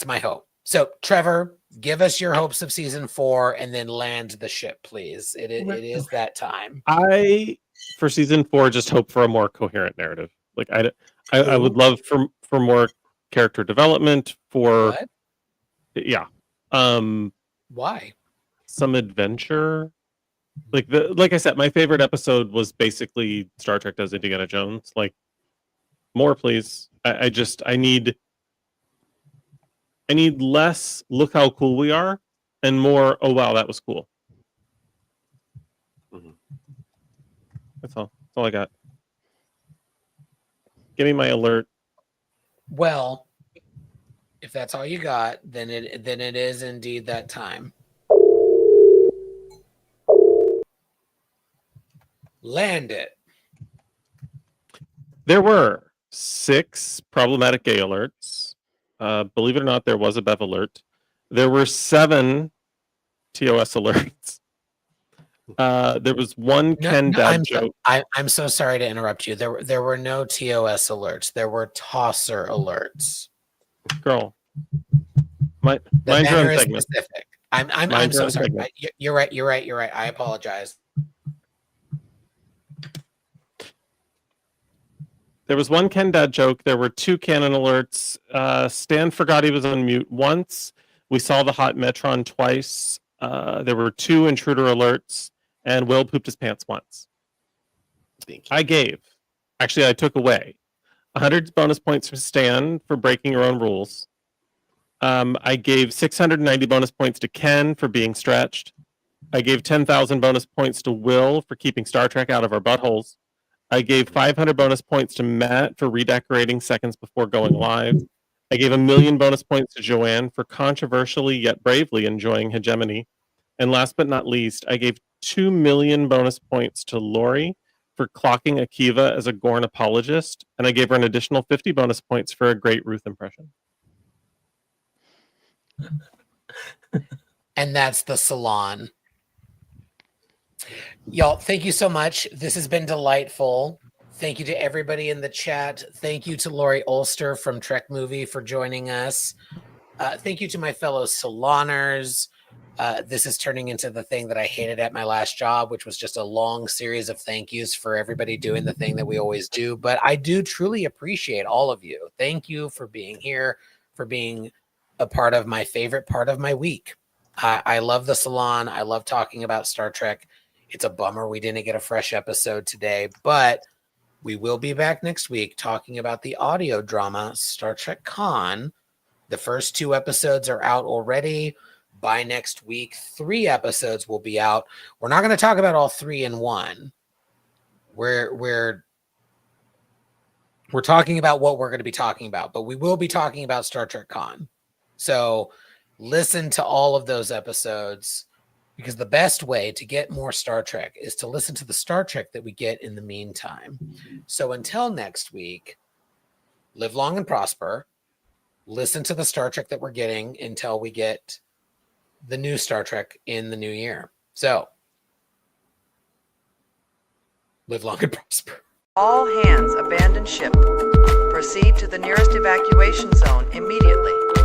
my hope. So, Trevor, give us your hopes of season 4 and then land the ship, please. It is that time. I, for season 4, just hope for a more coherent narrative. Like I would love for more character development. What? Yeah. Why? Some adventure. Like I said, my favorite episode was basically Star Trek Does Indiana Jones. Like, more, please. I need less. Look how cool we are, and more. Oh wow, that was cool. Mm-hmm. That's all. That's all I got. Give me my alert. Well, if that's all you got, then it is indeed that time. Land it. There were 6 problematic gay alerts. Believe it or not, there was a Bev alert. There were 7 TOS alerts. There was one Ken dad joke. I'm so sorry to interrupt you. There were no TOS alerts. There were tosser alerts. Girl, mine's your own segment. Specific. I'm so sorry. You're right. I apologize. There was one Ken dad joke. There were 2 canon alerts. Stan forgot he was on mute once. We saw the hot Metron twice. There were 2 intruder alerts. and Will pooped his pants once. I took away 100 bonus points for Stan for breaking your own rules. I gave 690 bonus points to Ken for being stretched. I gave 10,000 bonus points to Will for keeping Star Trek out of our buttholes. I gave 500 bonus points to Matt for redecorating seconds before going live. I gave 1,000,000 bonus points to Joanne for controversially yet bravely enjoying hegemony. And last but not least, I gave 2,000,000 bonus points to Laurie for clocking Akiva as a Gorn apologist. And I gave her an additional 50 bonus points for a great Ruth impression. And that's the Salon. Y'all, thank you so much. This has been delightful. Thank you to everybody in the chat. Thank you to Laurie Ulster from Trek Movie for joining us. Thank you to my fellow Saloners. This is turning into the thing that I hated at my last job, which was just a long series of thank yous for everybody doing the thing that we always do. But I do truly appreciate all of you. Thank you for being here, for being a part of my favorite part of my week. I love the Salon. I love talking about Star Trek. It's a bummer we didn't get a fresh episode today, but we will be back next week talking about the audio drama Star Trek Con. The first 2 episodes are out already. By next week, 3 episodes will be out. We're not going to talk about all 3 in one. We're talking about what we're going to be talking about, but we will be talking about Star Trek Con. So listen to all of those episodes, because the best way to get more Star Trek is to listen to the Star Trek that we get in the meantime. So until next week, live long and prosper. Listen to the Star Trek that we're getting until we get the new Star Trek in the new year. So live long and prosper. All hands abandon ship. Proceed to the nearest evacuation zone immediately.